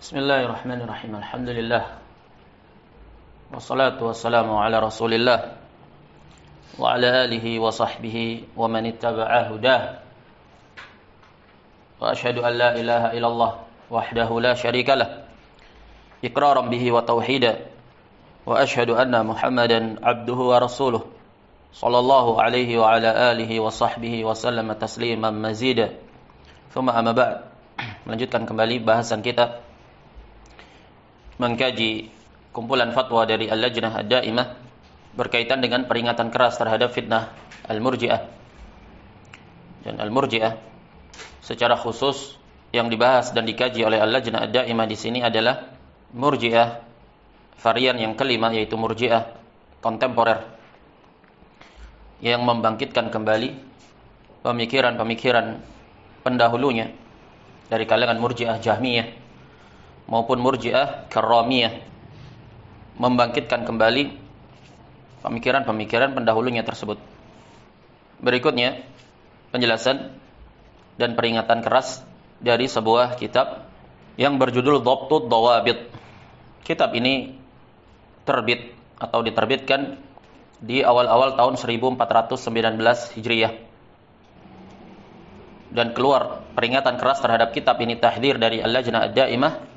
Bismillahirrahmanirrahim. Alhamdulillah. Wassalatu wassalamu ala Rasulillah wa ala alihi wa sahbihi wa man ittaba'a hudah. Wa asyhadu an la ilaha illallah wahdahu la syarika lah. Iqraran bihi wa tauhida. Wa asyhadu anna Muhammadan abduhu wa rasuluh. Sallallahu alaihi wa ala alihi wa sahbihi wa sallama tasliman mazida. Thumma amma ba'd. Melanjutkan kembali bahasan kita mengkaji kumpulan fatwa dari Al-Lajnah Ad-Daimah berkaitan dengan peringatan keras terhadap fitnah Al-Murji'ah. Dan Al-Murji'ah secara khusus yang dibahas dan dikaji oleh Al-Lajnah Ad-Daimah di sini adalah Murji'ah varian yang kelima, yaitu Murji'ah kontemporer yang membangkitkan kembali pemikiran-pemikiran pendahulunya dari kalangan Murji'ah Jahmiyah maupun Murji'ah Karramiyah, membangkitkan kembali pemikiran-pemikiran pendahulunya tersebut. Berikutnya penjelasan dan peringatan keras dari sebuah kitab yang berjudul Dhabtud Dhawabit. Kitab ini terbit atau diterbitkan di awal-awal tahun 1419 Hijriah. Dan keluar peringatan keras terhadap kitab ini, tahdzir dari Al-Lajnah Ad-Daimah,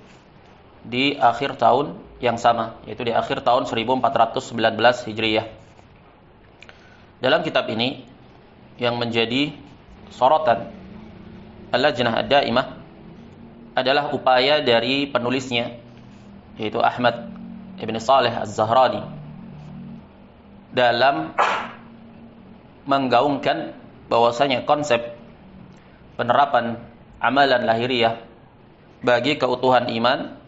di akhir tahun yang sama, yaitu di akhir tahun 1419 Hijriah. Dalam kitab ini yang menjadi sorotan Al-Lajnah Ad-Daimah adalah upaya dari penulisnya, yaitu Ahmad Ibn Saleh Az-Zahrani, dalam menggaungkan bahwasanya konsep penerapan amalan lahiriah bagi keutuhan iman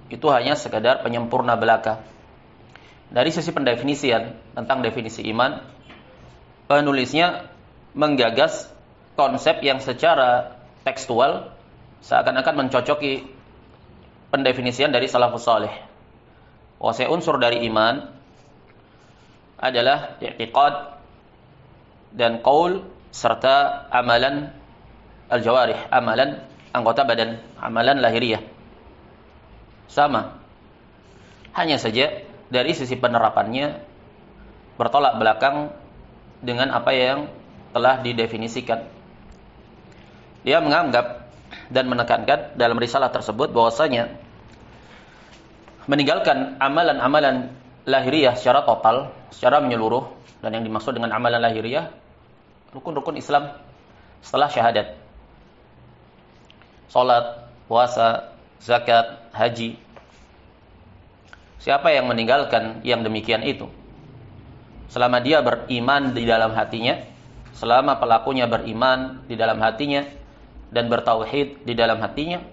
itu hanya sekadar penyempurna belaka. Dari sisi pendefinisian tentang definisi iman, penulisnya menggagas konsep yang secara tekstual seakan-akan mencocoki pendefinisian dari salafus salih. Bahwasanya unsur dari iman adalah i'tiqad dan qaul serta amalan al-jawarih, amalan anggota badan, amalan lahiriah. Sama, hanya saja dari sisi penerapannya bertolak belakang dengan apa yang telah didefinisikan. Dia menganggap dan menekankan dalam risalah tersebut bahwasanya meninggalkan amalan-amalan lahiriah secara total, secara menyeluruh, dan yang dimaksud dengan amalan lahiriah rukun-rukun Islam setelah syahadat: salat, puasa, zakat, haji. Siapa yang meninggalkan yang demikian itu, selama dia beriman di dalam hatinya, selama pelakunya beriman di dalam hatinya dan bertauhid di dalam hatinya,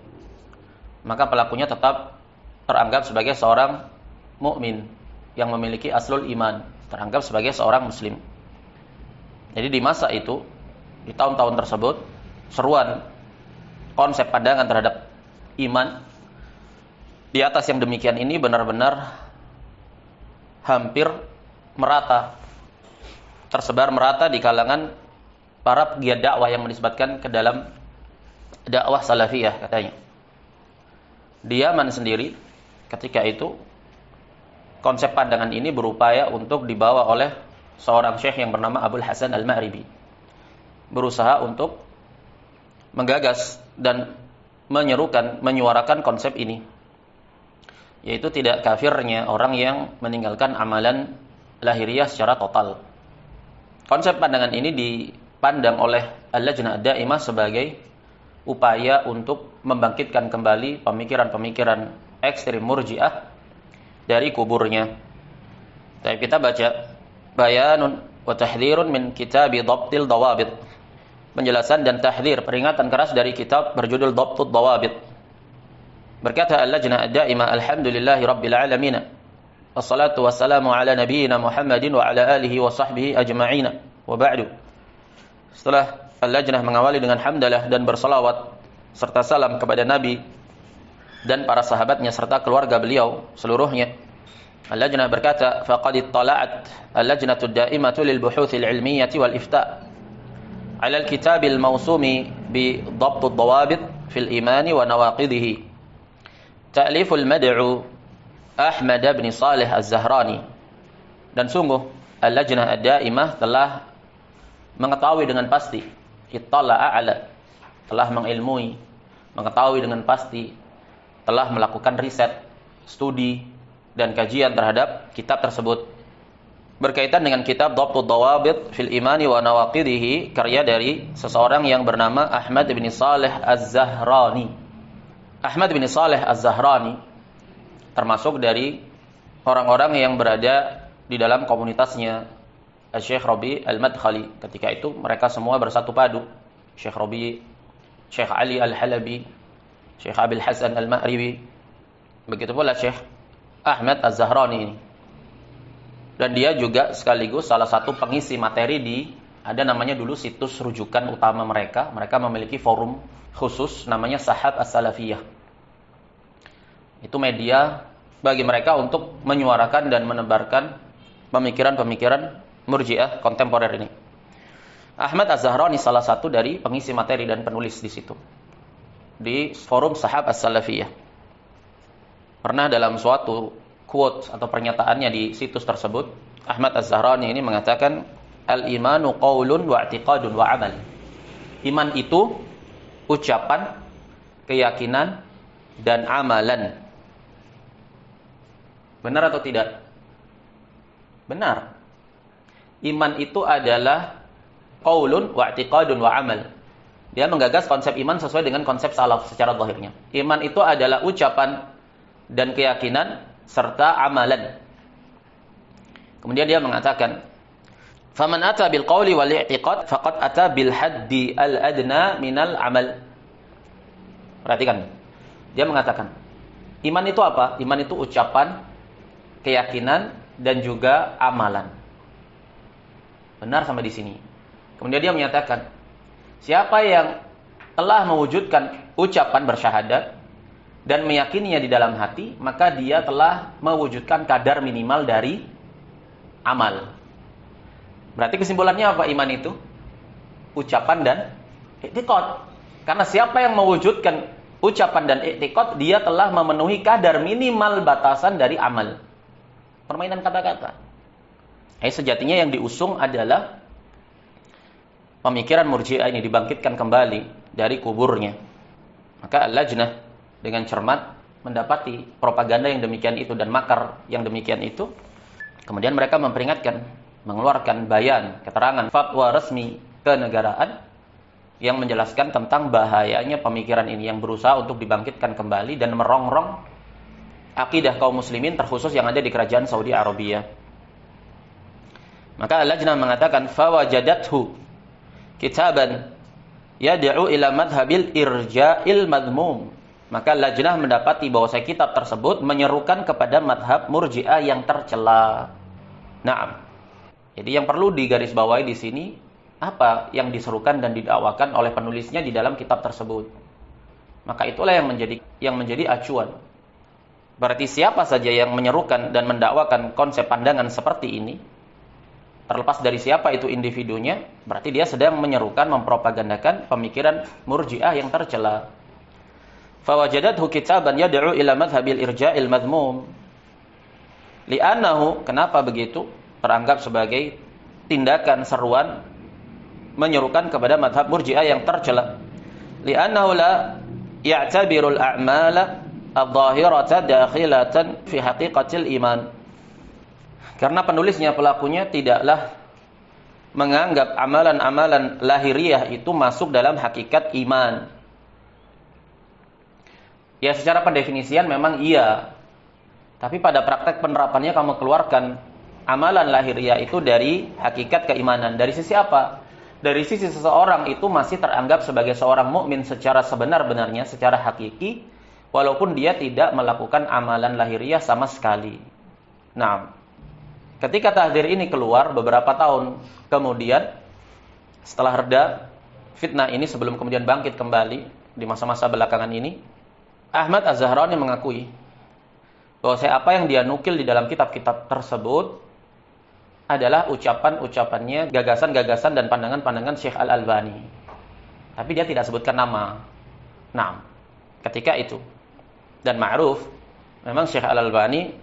maka pelakunya tetap teranggap sebagai seorang mukmin yang memiliki aslul iman, teranggap sebagai seorang muslim. Jadi di masa itu, di tahun-tahun tersebut, seruan konsep pandangan terhadap iman di atas yang demikian ini benar-benar hampir merata, tersebar merata di kalangan para pegiat dakwah yang menisbatkan ke dalam dakwah salafiyah katanya. Di Yaman sendiri ketika itu konsep pandangan ini berupaya untuk dibawa oleh seorang syekh yang bernama Abul Hasan Al-Ma'ribi, berusaha untuk menggagas dan menyuarakan konsep ini, yaitu tidak kafirnya orang yang meninggalkan amalan lahiriah secara total. Konsep pandangan ini dipandang oleh Al-Lajnah Ad-Daimah sebagai upaya untuk membangkitkan kembali pemikiran-pemikiran ekstrem Murji'ah dari kuburnya. Tapi kita baca bayanun wa tahdhirun min kitabi Dhabtil Dhawabit, penjelasan dan tahdzir, peringatan keras dari kitab berjudul Dhabtud Dhawabit. Berkata Al-Lajnah Ad-Daimah, alhamdulillahi rabbil alamin, wassalatu wassalamu ala nabiyyina Muhammadin wa ala alihi wa sahbihi ajma'ina, wa ba'du. Setelah Al-Lajnah mengawali dengan hamdalah dan bersalawat serta salam kepada Nabi dan para sahabatnya serta keluarga beliau seluruhnya, Al-Lajnah berkata, faqad ittala'at Al-Lajnatu Ad-Daimatu lil buhuthil ilmiyyati wal ifta' ala al-kitabil mawsumi bi Dhabtud Dhawabit fil imani wa nawaqidihi. ta'liful mad'u Ahmad bin Salih Az-Zahrani. Dan sungguh Al-Lajnah Ad-Daimah telah mengetahui dengan pasti, ittala'a ala, telah mengilmui, mengetahui dengan pasti, telah melakukan riset, studi dan kajian terhadap kitab tersebut. Berkaitan dengan kitab Dhabtud Dawabit fil Imani wa Nawaqidihi, karya dari seseorang yang bernama Ahmad bin Salih Az-Zahrani. Ahmad bin Salih Az-Zahrani termasuk dari orang-orang yang berada di dalam komunitasnya Syekh Rabi Al-Madkhali. Ketika itu mereka semua bersatu padu. Syekh Rabi, Syekh Ali Al-Halabi, Syekh Abil Hasan Al-Ma'ribi. Begitu pula Syekh Ahmad Az-Zahrani ini. Dan dia juga sekaligus salah satu pengisi materi di, ada namanya dulu situs rujukan utama mereka. Mereka memiliki forum khusus namanya Sahab As-Salafiyah. Itu media bagi mereka untuk menyuarakan dan menebarkan pemikiran-pemikiran Murji'ah kontemporer ini. Ahmad Az-Zahrani salah satu dari pengisi materi dan penulis di situ, di forum Sahab As-Salafiyah. Pernah dalam suatu quote atau pernyataannya di situs tersebut, Ahmad Az-Zahrani ini mengatakan, al-imanu qaulun wa i'tiqadun wa amal. Iman itu ucapan, keyakinan dan amalan. Benar atau tidak? Benar. Iman itu adalah qaulun wa i'tiqadun wa amal. Dia menggagas konsep iman sesuai dengan konsep salaf secara zahirnya. Iman itu adalah ucapan dan keyakinan serta amalan. Kemudian dia mengatakan, faman ata bil qauli wal i'tiqad faqad ata bil haddi al adna minal amal. Perhatikan. Dia mengatakan, iman itu apa? Iman itu ucapan, keyakinan dan juga amalan. Benar sampai di sini. Kemudian dia menyatakan, siapa yang telah mewujudkan ucapan bersyahadat dan meyakininya di dalam hati, maka dia telah mewujudkan kadar minimal dari amal. Berarti kesimpulannya apa iman itu? Ucapan dan i'tiqad. Karena siapa yang mewujudkan ucapan dan i'tiqad, dia telah memenuhi kadar minimal batasan dari amal. Permainan kata-kata. Sejatinya yang diusung adalah pemikiran Murji'ah ini dibangkitkan kembali dari kuburnya. Maka Al-Lajnah dengan cermat mendapati propaganda yang demikian itu dan makar yang demikian itu. Kemudian mereka memperingatkan, mengeluarkan bayan, keterangan, fatwa resmi kenegaraan yang menjelaskan tentang bahayanya pemikiran ini yang berusaha untuk dibangkitkan kembali dan merongrong akidah kaum muslimin terkhusus yang ada di kerajaan Saudi Arabia. Maka Al-Lajnah mengatakan, fawajadathu kitaban yad'u ila madhabil irja'il madmum. Maka Lajnah mendapati bahwa kitab tersebut menyerukan kepada madhab Murji'ah yang tercela. Naam. Jadi yang perlu digarisbawahi di sini, apa yang diserukan dan didakwakan oleh penulisnya di dalam kitab tersebut. Maka itulah yang menjadi acuan. Berarti siapa saja yang menyerukan dan mendakwakan konsep pandangan seperti ini, terlepas dari siapa itu individunya, berarti dia sedang menyerukan, mempropagandakan pemikiran Murji'ah yang tercela. Fawajadathu kitaban yad'u ila madhhabil irja'il madhmum. Li'annahu, kenapa begitu? Teranggap sebagai tindakan seruan menyerukan kepada madhab Murji'ah yang tercela. Li'annahu la ya'tabirul a'mala adh-dhahirata dakhilatan fi haqiqatil iman. Karena penulisnya, pelakunya tidaklah menganggap amalan-amalan lahiriah itu masuk dalam hakikat iman. Ya secara pendefinisian memang iya. Tapi pada praktek penerapannya kamu keluarkan amalan lahiriah itu dari hakikat keimanan. Dari sisi apa? Dari sisi seseorang itu masih teranggap sebagai seorang mukmin secara sebenar-benarnya, secara hakiki, walaupun dia tidak melakukan amalan lahiriah sama sekali. Nah, ketika tahdzir ini keluar beberapa tahun kemudian, setelah reda fitnah ini sebelum kemudian bangkit kembali di masa-masa belakangan ini, Ahmad Az-Zahrani mengakui bahwa apa yang dia nukil di dalam kitab-kitab tersebut adalah ucapan-ucapannya, gagasan-gagasan dan pandangan-pandangan Syekh Al-Albani. Tapi dia tidak sebutkan nama. Nah, ketika itu dan ma'ruf, memang Syekh Al-Albani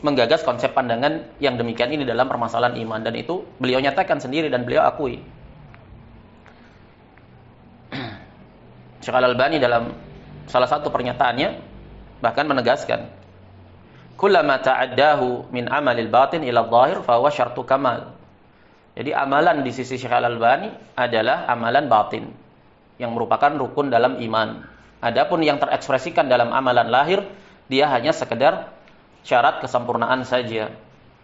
menggagas konsep pandangan yang demikian ini dalam permasalahan iman, dan itu beliau nyatakan sendiri dan beliau akui. Syekh Al-Albani dalam salah satu pernyataannya bahkan menegaskan, kullama ta'addahu min amalil batin ila dhahir fa huwa syartu kamal. Jadi amalan di sisi Syekh Al-Albani adalah amalan batin yang merupakan rukun dalam iman. Adapun yang terekspresikan dalam amalan lahir, dia hanya sekedar syarat kesempurnaan saja.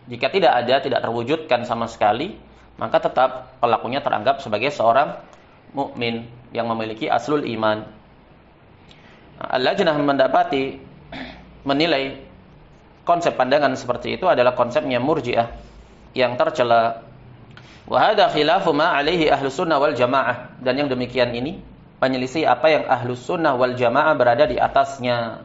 Jika tidak ada, tidak terwujudkan sama sekali, maka tetap pelakunya teranggap sebagai seorang mukmin yang memiliki aslul iman. Al-Lajnah menilai konsep pandangan seperti itu adalah konsepnya Murji'ah yang tercela. Wa hadza khilafu ma alaihi ahlus sunnah wal jamaah, dan yang demikian ini penyelisih apa yang ahlus sunnah wal jamaah berada di atasnya.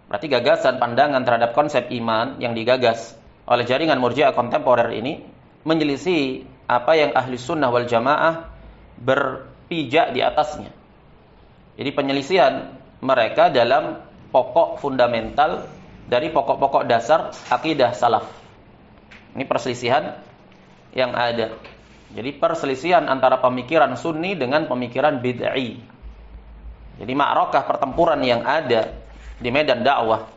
Berarti gagasan pandangan terhadap konsep iman yang digagas oleh jaringan Murji'ah kontemporer ini menyelisih apa yang ahlus sunnah wal jamaah berpijak di atasnya. Jadi penyelisihan mereka dalam pokok fundamental dari pokok-pokok dasar akidah salaf. Ini perselisihan yang ada. Jadi perselisihan antara pemikiran sunni dengan pemikiran bid'i. Jadi ma'rakah pertempuran yang ada di medan dakwah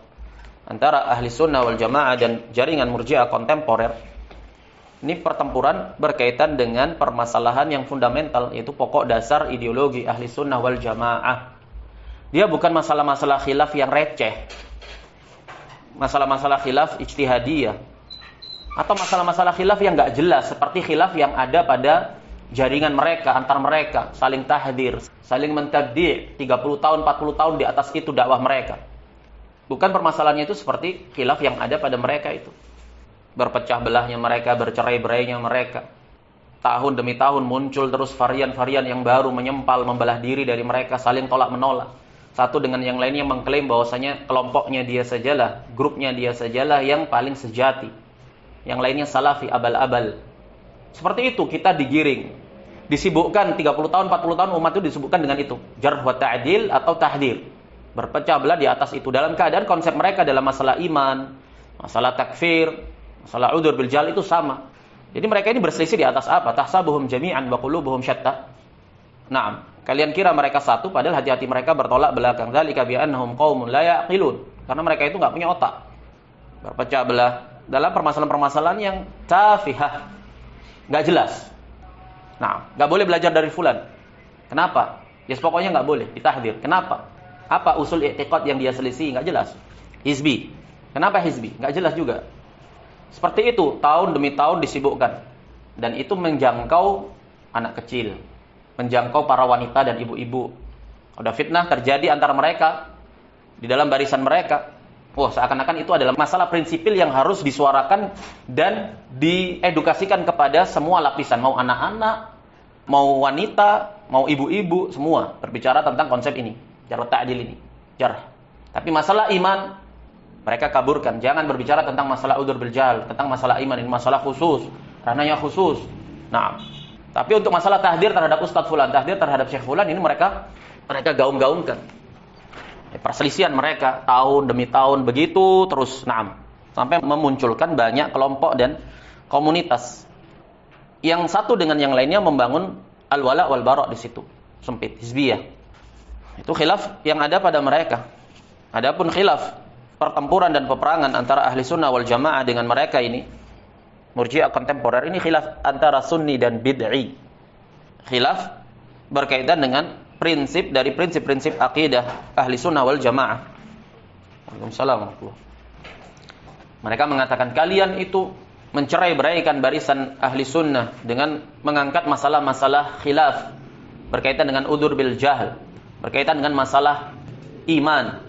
antara ahli sunnah wal jamaah dan jaringan Murji'ah kontemporer. Ini pertempuran berkaitan dengan permasalahan yang fundamental, yaitu pokok dasar ideologi ahli sunnah wal jamaah. Dia bukan masalah-masalah khilaf yang receh, masalah-masalah khilaf ijtihadiyah, atau masalah-masalah khilaf yang gak jelas seperti khilaf yang ada pada jaringan mereka, antar mereka, saling tahdir, saling mentabdi', 30 tahun, 40 tahun di atas itu dakwah mereka. Bukan permasalahannya itu seperti khilaf yang ada pada mereka itu. Berpecah belahnya mereka, bercerai-berainya mereka. Tahun demi tahun muncul terus varian-varian yang baru menyempal, membelah diri dari mereka, saling tolak-menolak. Satu dengan yang lainnya mengklaim bahwasanya kelompoknya dia sajalah, grupnya dia sajalah yang paling sejati. Yang lainnya salafi abal-abal. Seperti itu kita digiring. Disibukkan 30 tahun, 40 tahun umat itu disibukkan dengan itu. Jarh wa ta'dil atau tahdir. Berpecah belah di atas itu. Dalam keadaan konsep mereka dalam masalah iman, masalah takfir, masalah udzur bil jahl itu sama. Jadi mereka ini berselisih di atas apa? Tahsabuhum jami'an wa qulubuhum syatta. Naam, kalian kira mereka satu padahal hati-hati mereka bertolak belakang. Dzalika bi annahum qaumun la yaqilun. Karena mereka itu enggak punya otak. Berpecah belah dalam permasalahan-permasalahan yang tafihah, enggak jelas. Nah, enggak boleh belajar dari fulan. Kenapa? Ya pokoknya enggak boleh ditahdir. Kenapa? Apa usul i'tiqad yang dia selisih? Enggak jelas. Hizbi. Kenapa hizbi? Enggak jelas juga. Seperti itu, tahun demi tahun disibukkan. Dan itu menjangkau anak kecil, menjangkau para wanita dan ibu-ibu. Udah fitnah terjadi antara mereka, di dalam barisan mereka. Wah, seakan-akan itu adalah masalah prinsipil yang harus disuarakan dan diedukasikan kepada semua lapisan. Mau anak-anak, mau wanita, mau ibu-ibu, semua berbicara tentang konsep ini. Jarh ta'dil ini. Jarh. Tapi masalah iman, mereka kaburkan. Jangan berbicara tentang masalah udzur bil jahl, tentang masalah iman. Ini masalah khusus, ranahnya khusus. Nah, tapi untuk masalah tahdir terhadap Ustadz Fulan, tahdir terhadap Syekh Fulan, ini mereka gaung-gaungkan. Perselisihan mereka tahun demi tahun begitu terus, naam, sampai memunculkan banyak kelompok dan komunitas. Yang satu dengan yang lainnya membangun al-wala wal bara' di situ. Sempit, hizbiyah. Itu khilaf yang ada pada mereka. Adapun khilaf pertempuran dan peperangan antara ahli sunnah wal jamaah dengan mereka ini, Murji'ah kontemporer, ini khilaf antara sunni dan bid'i. Khilaf berkaitan dengan prinsip dari prinsip-prinsip akidah ahli sunnah wal jamaah. Waalaikumsalam. Mereka mengatakan kalian itu mencerai-beraikan barisan ahli sunnah dengan mengangkat masalah-masalah khilaf berkaitan dengan udzur bil jahl, berkaitan dengan masalah iman,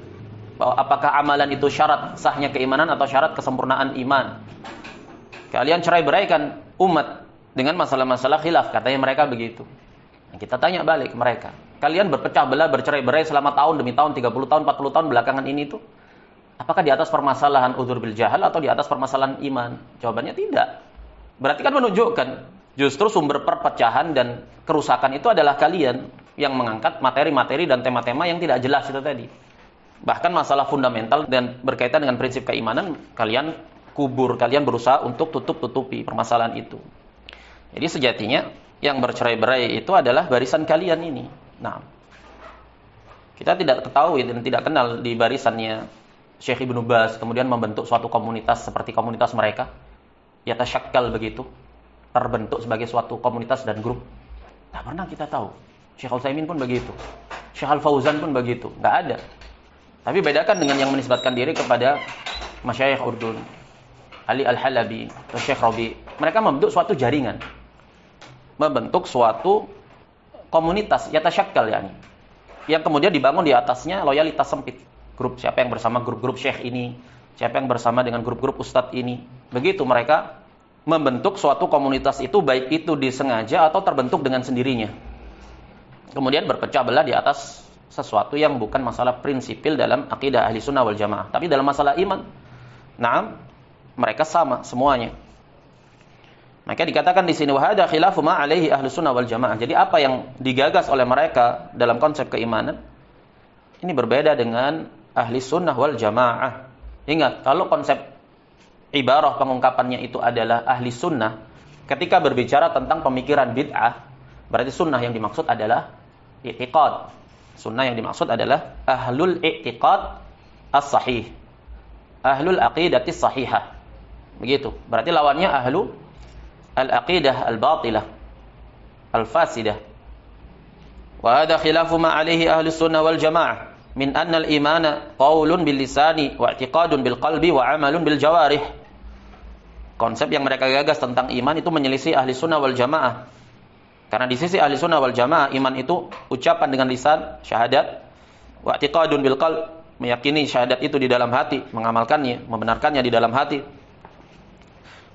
bahwa apakah amalan itu syarat sahnya keimanan atau syarat kesempurnaan iman. Kalian cerai-beraikan umat dengan masalah-masalah khilaf, katanya mereka begitu. Nah, kita tanya balik mereka, kalian berpecah belah, bercerai-berai selama tahun demi tahun, 30 tahun, 40 tahun belakangan ini tuh, apakah di atas permasalahan udzur bil jahl atau di atas permasalahan iman? Jawabannya tidak. Berarti kan menunjukkan justru sumber perpecahan dan kerusakan itu adalah kalian yang mengangkat materi-materi dan tema-tema yang tidak jelas itu tadi. Bahkan masalah fundamental dan berkaitan dengan prinsip keimanan, kalian kubur, kalian berusaha untuk tutup-tutupi permasalahan itu. Jadi sejatinya yang bercerai-berai itu adalah barisan kalian ini. Nah, kita tidak ketahui dan tidak kenal di barisannya Syekh Ibnu Baz kemudian membentuk suatu komunitas seperti komunitas mereka. Yatasyakkal begitu, terbentuk sebagai suatu komunitas dan grup. Tak pernah kita tahu. Syekh Al-Utsaimin pun begitu. Syekh Al-Fauzan pun begitu. Enggak ada. Tapi bedakan dengan yang menisbatkan diri kepada masyayikh Urdun, Ali Al-Halabi atau Syekh Rabi. Mereka membentuk suatu jaringan. Membentuk suatu komunitas yatasyakkal yani. Yang kemudian dibangun di atasnya loyalitas sempit. Grup siapa yang bersama grup-grup syekh ini, siapa yang bersama dengan grup-grup ustadz ini. Begitu mereka membentuk suatu komunitas itu, baik itu disengaja atau terbentuk dengan sendirinya. Kemudian berpecah belah di atas sesuatu yang bukan masalah prinsipil dalam akidah ahli sunnah wal jamaah. Tapi dalam masalah iman, nah, mereka sama semuanya. Maka dikatakan di sini wahada khilafu ma alaihi ahli sunnah wal jamaah. Jadi apa yang digagas oleh mereka dalam konsep keimanan ini berbeda dengan ahli sunnah wal jamaah. Ingat, kalau konsep ibarah pengungkapannya itu adalah ahli sunnah, ketika berbicara tentang pemikiran bid'ah, berarti sunnah yang dimaksud adalah i'tiqad. Sunnah yang dimaksud adalah ahlul i'tiqad as-sahih, ahlul aqidati sahihah. Begitu. Berarti lawannya ahlu al-aqidah al-batilah, al-fasidah. Wa hadha khilafu ma alaihi ahli sunnah wal jamaah min anna al-imana qaulun bil lisani wa i'tiqadun bil qalbi wa amalun bil jawarih. Konsep yang mereka gagas tentang iman itu menyelisih ahli sunnah wal jamaah. Karena di sisi ahli sunnah wal jamaah, iman itu ucapan dengan lisan, syahadat, wa i'tiqadun bil qalb, meyakini syahadat itu di dalam hati, mengamalkannya, membenarkannya di dalam hati.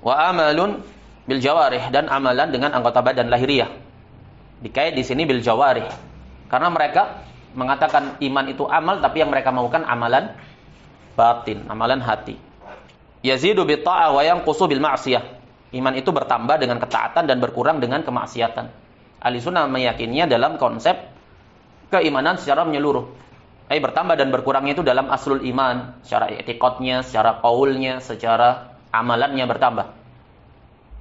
Wa amalun bil jawarih, dan amalan dengan anggota badan lahiriah. Dikait di sini bil jawarih. Karena mereka mengatakan iman itu amal, tapi yang mereka maukan amalan batin, amalan hati. Yazidu bit ta'ah wa yanqusu bil ma'siyah. Iman itu bertambah dengan ketaatan dan berkurang dengan kemaksiatan. Ahli sunnah meyakininya dalam konsep keimanan secara menyeluruh. Bertambah dan berkurangnya itu dalam aslul iman, secara i'tiqadnya, secara qaulnya, secara amalannya bertambah.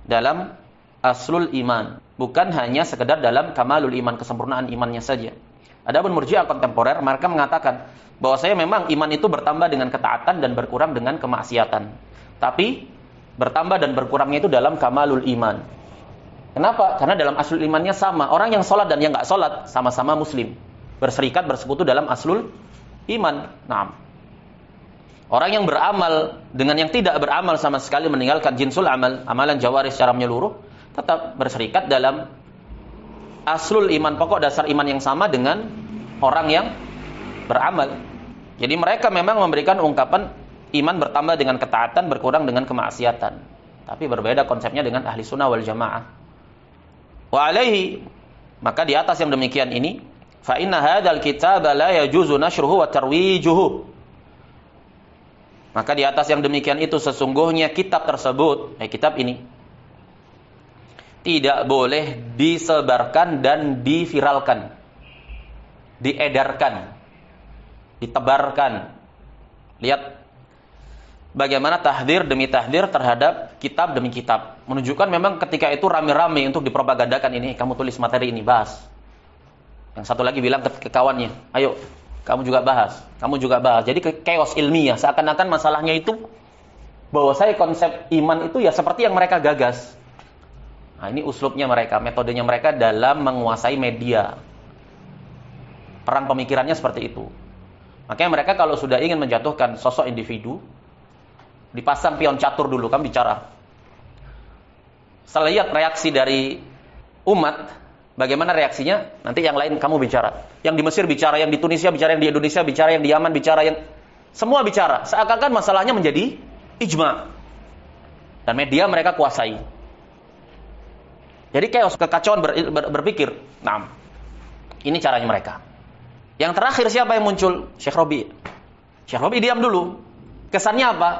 Dalam aslul iman, bukan hanya sekedar dalam kamalul iman, kesempurnaan imannya saja. Adapun murji'ah kontemporer, mereka mengatakan bahwasanya memang iman itu bertambah dengan ketaatan dan berkurang dengan kemaksiatan. Tapi bertambah dan berkurangnya itu dalam kamalul iman. Kenapa? Karena dalam aslul imannya sama. Orang yang sholat dan yang nggak sholat sama-sama muslim, berserikat, bersekutu dalam aslul iman. Nah, orang yang beramal dengan yang tidak beramal sama sekali, meninggalkan jinsul amal, amalan jawari secara menyeluruh, tetap berserikat dalam aslul iman, pokok dasar iman yang sama dengan orang yang beramal. Jadi mereka memang memberikan ungkapan iman bertambah dengan ketaatan, berkurang dengan kemaksiatan. Tapi berbeda konsepnya dengan ahli sunnah wal jamaah. Wa alaihi, maka di atas yang demikian ini, fa inna hadzal kitaba la yajuzu nashruhu wa tarwijuhu. Maka di atas yang demikian itu sesungguhnya kitab tersebut, kitab ini tidak boleh disebarkan dan diviralkan, diedarkan, ditebarkan. Lihat bagaimana tahdzir demi tahdzir terhadap kitab demi kitab. Menunjukkan memang ketika itu rame-rame untuk dipropagandakan, ini kamu tulis materi ini, bahas. Yang satu lagi bilang ke kawannya, ayo kamu juga bahas, kamu juga bahas. Jadi chaos ilmiah, seakan-akan masalahnya itu bahwa saya konsep iman itu ya seperti yang mereka gagas. Nah, ini uslubnya mereka, metodenya mereka dalam menguasai media. Perang pemikirannya seperti itu. Makanya mereka kalau sudah ingin menjatuhkan sosok individu, dipasang pion catur dulu, kamu bicara. Setelah lihat reaksi dari umat, bagaimana reaksinya, nanti yang lain kamu bicara. Yang di Mesir bicara, yang di Tunisia bicara, yang di Indonesia bicara, yang di Yaman bicara, yang semua bicara. Seakan-akan masalahnya menjadi ijma. Dan media mereka kuasai. Jadi chaos, kekacauan berpikir. Nah, ini caranya mereka. Yang terakhir siapa yang muncul? Syekh Rabi. Syekh Rabi diam dulu. Kesannya apa?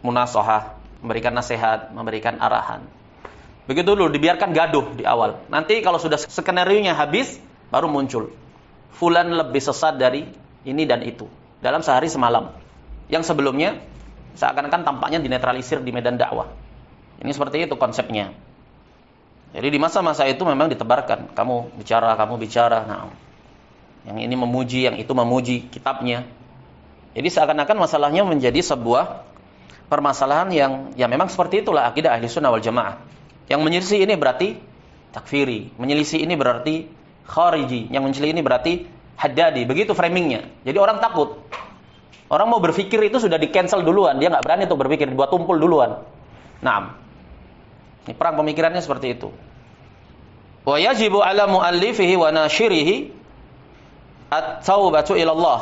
Munasahah, memberikan nasihat, memberikan arahan. Begitu dulu, dibiarkan gaduh di awal. Nanti kalau sudah skenario-nya habis, baru muncul. Fulan lebih sesat dari ini dan itu. dalam sehari semalam. Yang sebelumnya seakan-akan tampaknya dinetralisir di medan dakwah. Ini seperti itu konsepnya. Jadi di masa-masa itu memang ditebarkan, kamu bicara. Nah, yang ini memuji, yang itu memuji kitabnya. Jadi seakan-akan masalahnya menjadi sebuah permasalahan yang ya memang seperti itulah akidah ahli sunnah wal jamaah. Yang menyelisih ini berarti takfiri, menyelisih ini berarti khariji, yang menyelisih ini berarti haddadi. Begitu framingnya. Jadi orang takut. Orang mau berpikir itu sudah di-cancel duluan, dia nggak berani untuk berpikir, dibuat tumpul duluan. Naam. Ini perang pemikirannya seperti itu. Wa yajibu ala muallifihi wa nashirihi at-taubatu ila Allah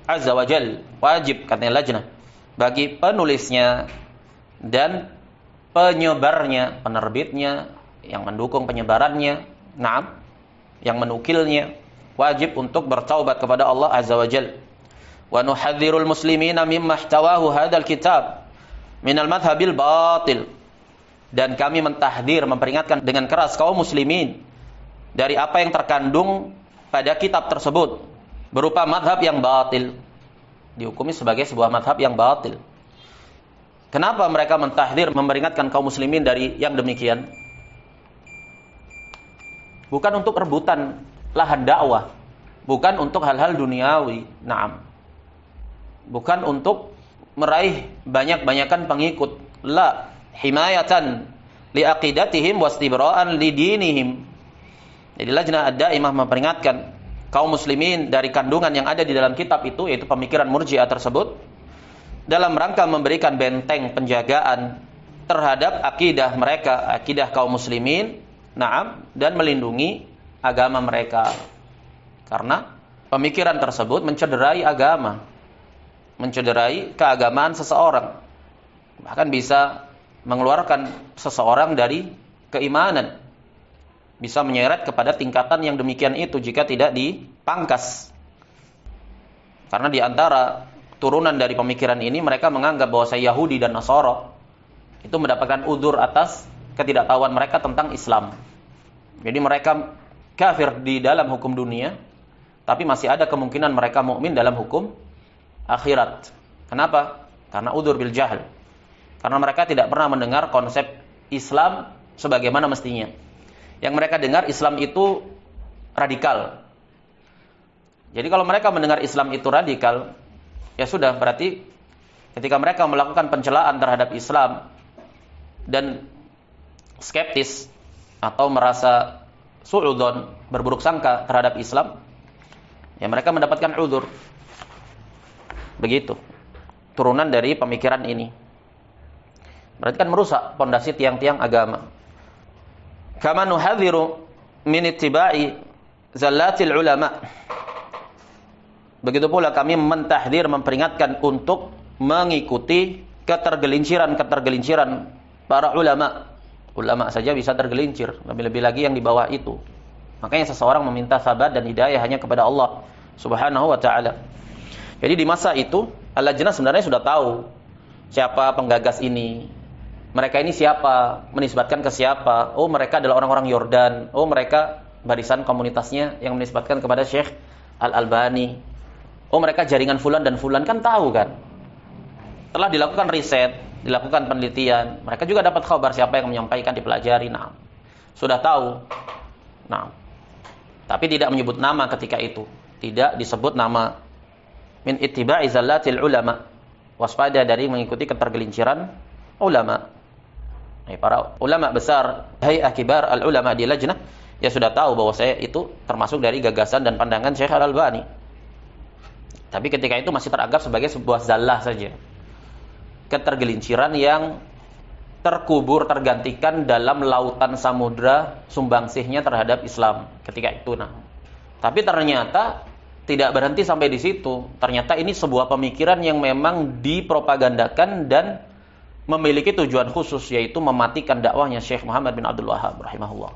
azza wa jal. Wajib katanya lajnah bagi penulisnya dan penyebarnya, penerbitnya, yang mendukung penyebarannya, naam, yang menukilnya, wajib untuk bertaubat kepada Allah azza wa jal. Wa nuhadzirul muslimina mimma ihtawahu hadzal kitab minal madhhabil batil. Dan kami mentahdir, memperingatkan dengan keras kaum muslimin dari apa yang terkandung pada kitab tersebut berupa madhab yang batil. Dihukumi sebagai sebuah madhab yang batil. Kenapa mereka mentahdir, memperingatkan kaum muslimin dari yang demikian? Bukan untuk rebutan lahan dakwah, bukan untuk hal-hal duniawi, naam. Bukan untuk meraih banyak-banyakan pengikut, la, himayatan li aqidatihim wastibra'an li dinihim. Jadi Lajnah Ad-Daimah memperingatkan kaum muslimin dari kandungan yang ada di dalam kitab itu, yaitu pemikiran Murji'ah tersebut, dalam rangka memberikan benteng penjagaan terhadap akidah mereka, akidah kaum muslimin, naam, dan melindungi agama mereka. Karena pemikiran tersebut mencederai agama, mencederai keagamaan seseorang, bahkan bisa mengeluarkan seseorang dari keimanan, bisa menyeret kepada tingkatan yang demikian itu jika tidak dipangkas. Karena di antara turunan dari pemikiran ini, mereka menganggap bahwa Yahudi dan Nasara itu mendapatkan udzur atas ketidaktahuan mereka tentang Islam. Jadi mereka kafir di dalam hukum dunia, tapi masih ada kemungkinan mereka mukmin dalam hukum akhirat. Kenapa? Karena udzur bil jahl. Karena mereka tidak pernah mendengar konsep Islam sebagaimana mestinya. Yang mereka dengar Islam itu radikal. Jadi kalau mereka mendengar Islam itu radikal, ya sudah, berarti ketika mereka melakukan pencelaan terhadap Islam dan skeptis atau merasa su'udzon, berburuk sangka terhadap Islam, ya mereka mendapatkan udzur. Begitu turunan dari pemikiran ini. Berarti kan merusak pondasi tiang-tiang agama. Kama nuhadziru min ittiba'i zallatil ulama. Begitu pula kami mentahdir, memperingatkan untuk mengikuti ketergelinciran para ulama. Ulama saja bisa tergelincir, lebih-lebih lagi yang di bawah itu. Makanya seseorang meminta sabar dan hidayah hanya kepada Allah Subhanahu wa taala. Jadi di masa itu Al-Lajnah sebenarnya sudah tahu siapa penggagas ini. Mereka ini siapa, menisbatkan ke siapa. Oh, mereka adalah orang-orang Yordan. Oh, mereka barisan komunitasnya yang menisbatkan kepada Syekh Al-Albani. Oh, mereka jaringan fulan dan fulan, kan tahu kan. Telah dilakukan riset, dilakukan penelitian. Mereka juga dapat kabar siapa yang menyampaikan, dipelajari. Nah, sudah tahu. Nah, tapi tidak menyebut nama ketika itu. Tidak disebut nama. Min ittiba'i zallatil ulama. Waspada dari mengikuti ketergelinciran ulama. Para ulama besar, Hay'ah Kibar al-Ulama di Lajnah, ya sudah tahu bahwa saya itu termasuk dari gagasan dan pandangan Syekh Al-Albani. Tapi ketika itu masih teranggap sebagai sebuah zallah saja. Ketergelinciran yang terkubur, tergantikan dalam lautan samudra sumbangsihnya terhadap Islam ketika itu. Nah, tapi ternyata tidak berhenti sampai di situ. Ternyata ini sebuah pemikiran yang memang dipropagandakan dan memiliki tujuan khusus, yaitu mematikan dakwahnya Syekh Muhammad bin Abdul Wahhab rahimahullah.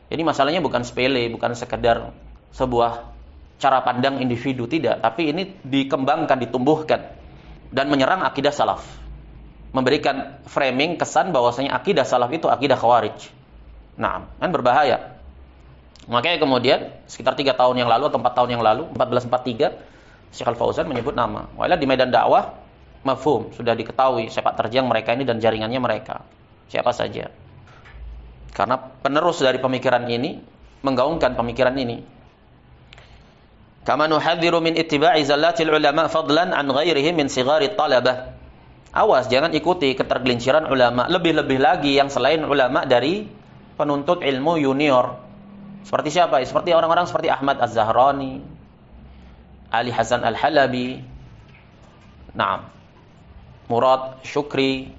Jadi masalahnya bukan sepele, bukan sekedar sebuah cara pandang individu, tidak, tapi ini dikembangkan, ditumbuhkan dan menyerang akidah salaf. Memberikan framing kesan bahwasanya akidah salaf itu akidah khawarij. Nah, kan berbahaya. Makanya kemudian sekitar 3 tahun yang lalu atau 4 tahun yang lalu, 1443, Syekh Al-Fauzan menyebut nama. Wala di medan dakwah mafhum, sudah diketahui sepak terjang mereka ini dan jaringannya mereka. Siapa saja. Karena penerus dari pemikiran ini menggaungkan pemikiran ini. Kama nuhadziru min ittiba'i zallatil ulama fadlan an ghairihi min sigharit talabah. Awas, jangan ikuti ketergelinciran ulama, lebih-lebih lagi yang selain ulama dari penuntut ilmu junior. Seperti siapa? Seperti orang-orang seperti Ahmad Az-Zahrani, Ali Hasan Al-Halabi, Murad Syukri,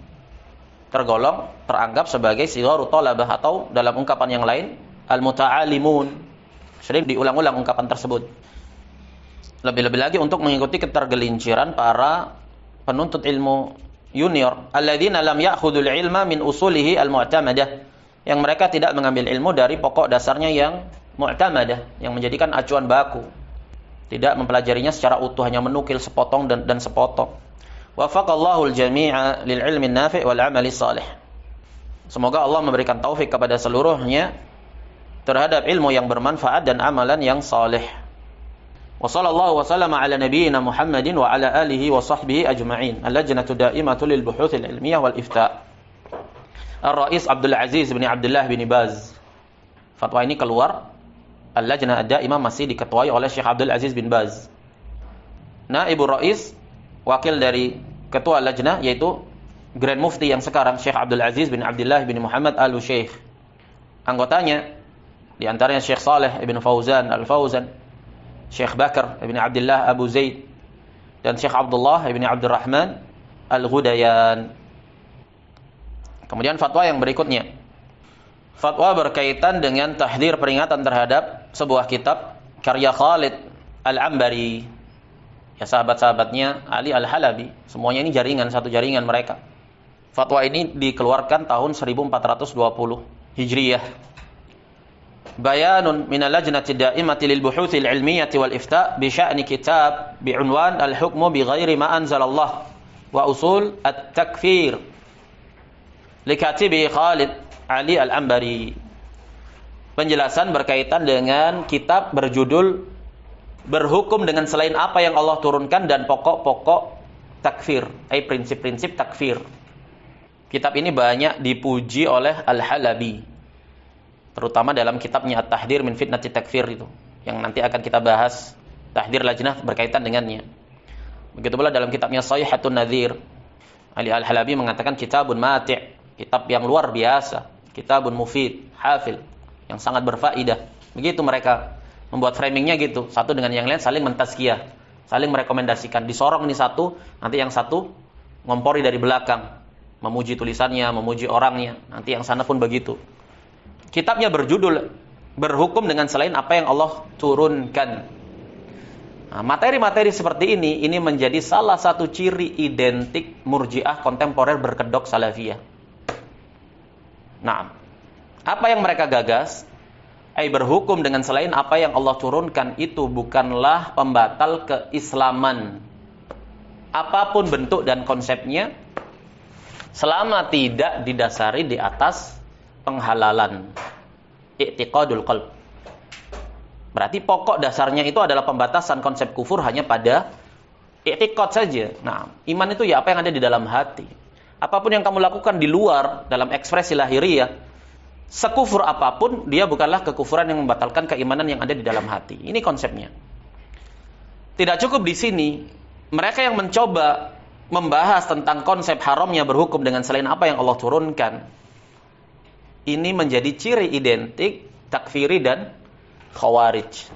teranggap sebagai sigharut talabah, atau dalam ungkapan yang lain al-muta'alimun. Sering diulang-ulang ungkapan tersebut. Lebih-lebih lagi untuk mengikuti ketergelinciran para penuntut ilmu junior, alladzina lam ya'khudul ilma min usulihi al-mu'tamadah, yang mereka tidak mengambil ilmu dari pokok dasarnya yang mu'tamadah, yang menjadikan acuan baku. Tidak mempelajarinya secara utuh, hanya menukil sepotong dan sepotong. Wafaqallahu al-jami'a lil ilmi nafi' wal 'amali salih. Semoga Allah memberikan taufik kepada seluruhnya terhadap ilmu yang bermanfaat dan amalan yang saleh. Wa sallallahu wa sallama ala nabiyyina Muhammadin wa ala alihi wa sahbihi ajma'in. Al-lajnatu da'imatu lil buhuthil ilmiyah wal ifta'. Ar-Rais Abdul Aziz bin Abdullah bin Baz. Fatwa ini keluar, Al-Lajnah ad-Da'imah masih diketuai oleh Syekh Abdul Aziz bin Baz. Naibur Rais, wakil dari ketua Lajnah, yaitu Grand Mufti yang sekarang, Syekh Abdul Aziz bin Abdullah bin Muhammad Al-Syekh. Anggotanya di antaranya Syekh Saleh ibn Fauzan Al-Fauzan, Syekh Bakar ibn Abdullah Abu Zaid, dan Syekh Abdullah ibn Abdurrahman Al-Ghudayan. Kemudian fatwa yang berikutnya, fatwa berkaitan dengan tahdzir, peringatan terhadap sebuah kitab karya Khalid Al-Ambari, ya sahabat-sahabatnya Ali Al-Halabi. Semuanya ini jaringan, satu jaringan mereka. Fatwa ini dikeluarkan tahun 1420 Hijriyah. Bayanun min al-lajnati da'imati lil buhuthil ilmiyati wal ifta' bi sya'ni kitab bi'unwan al-hukmu bi ghairi ma anzalallah wa usul at-takfir li katibi Khalid Ali Al-Ambari. Penjelasan berkaitan dengan kitab berjudul berhukum dengan selain apa yang Allah turunkan dan pokok-pokok takfir, prinsip-prinsip takfir. Kitab ini banyak dipuji oleh Al-Halabi, terutama dalam kitabnya At-Tahdzir min Fitnati Takfir itu, yang nanti akan kita bahas tahdzir lajnah berkaitan dengannya. Begitu pula dalam kitabnya Sayhatun Nadhir, Ali Al-Halabi mengatakan kitabun mati', kitab yang luar biasa, kitabun mufid, hafil, yang sangat berfaedah. Begitu mereka membuat framingnya gitu, satu dengan yang lain saling mentazkiyah, saling merekomendasikan. Disorong ini satu, nanti yang satu ngompori dari belakang, memuji tulisannya, memuji orangnya, nanti yang sana pun begitu. Kitabnya berjudul berhukum dengan selain apa yang Allah turunkan. Nah, materi-materi seperti ini menjadi salah satu ciri identik Murji'ah kontemporer berkedok Salafiyah. Nah, apa yang mereka gagas? Berhukum dengan selain apa yang Allah turunkan itu bukanlah pembatal keislaman. Apapun bentuk dan konsepnya, selama tidak didasari di atas penghalalan, i'tiqadul qalb. Berarti pokok dasarnya itu adalah pembatasan konsep kufur hanya pada i'tiqad saja. Nah, iman itu ya apa yang ada di dalam hati. Apapun yang kamu lakukan di luar dalam ekspresi lahiriah, sekufur apapun, dia bukanlah kekufuran yang membatalkan keimanan yang ada di dalam hati. Ini konsepnya. Tidak cukup di sini, mereka yang mencoba membahas tentang konsep haramnya berhukum dengan selain apa yang Allah turunkan, ini menjadi ciri identik takfiri dan khawarij.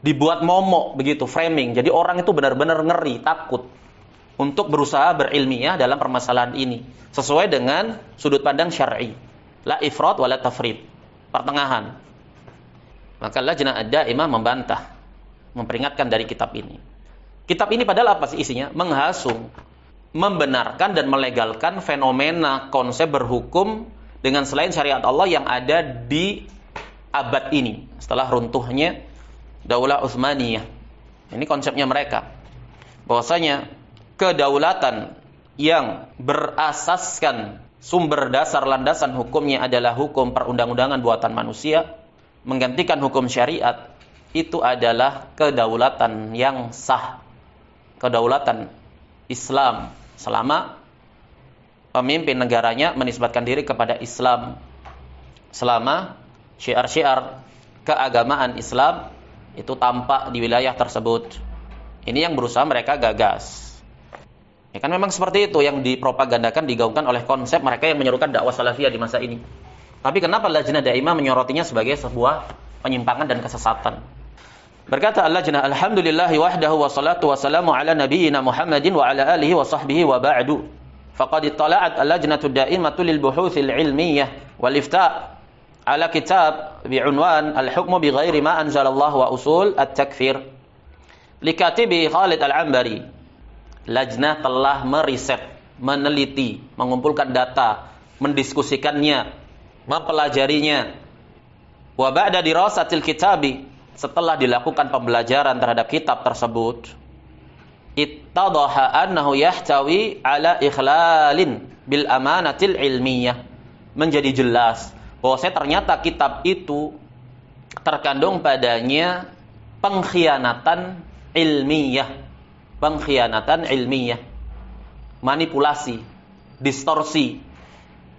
Dibuat momok begitu, framing. Jadi orang itu benar-benar ngeri, takut untuk berusaha berilmiah dalam permasalahan ini sesuai dengan sudut pandang syar'i. La ifrat wa la tafrid. Pertengahan. Maka Lajnah ad-Da'imah membantah, memperingatkan dari kitab ini. Kitab ini padahal apa sih isinya? Menghasung, membenarkan dan melegalkan fenomena konsep berhukum dengan selain syariat Allah yang ada di abad ini setelah runtuhnya Daulah Utsmaniyah. Ini konsepnya mereka, bahwasanya kedaulatan yang berasaskan sumber dasar landasan hukumnya adalah hukum perundang-undangan buatan manusia, menggantikan hukum syariat, itu adalah kedaulatan yang sah, kedaulatan Islam selama pemimpin negaranya menisbatkan diri kepada Islam, selama syiar-syiar keagamaan Islam itu tampak di wilayah tersebut. Ini yang berusaha mereka gagas. Ya kan memang seperti itu yang dipropagandakan, digaungkan oleh konsep mereka yang menyerukan dakwah salafiyah di masa ini. Tapi kenapa Lajnah Daimah menyorotinya sebagai sebuah penyimpangan dan kesesatan? Berkata Al-Lajnah, alhamdulillahi wahdahu wa salatu wa salamu ala nabiyyina Muhammadin wa ala alihi wa sahbihi wa ba'du. Faqad ittala'at Al-Lajnatu Daimatu lil buhuthil ilmiyyah wal ifta' ala kitab bi'unwan al-hukmu bi ghairi ma anzalallahu wa usul at-takfir. Likatibi Khalid Al-Ambari. Lajnah telah meriset, meneliti, mengumpulkan data, mendiskusikannya, mempelajarinya. Wa ba'da dirasatil kitabi, setelah dilakukan pembelajaran terhadap kitab tersebut, ittadaha annahu yahtawi ala ikhlalin bil amanatil ilmiyah. Menjadi jelas bahwa ternyata kitab itu terkandung padanya pengkhianatan ilmiah. Pengkhianatan ilmiah, manipulasi, distorsi,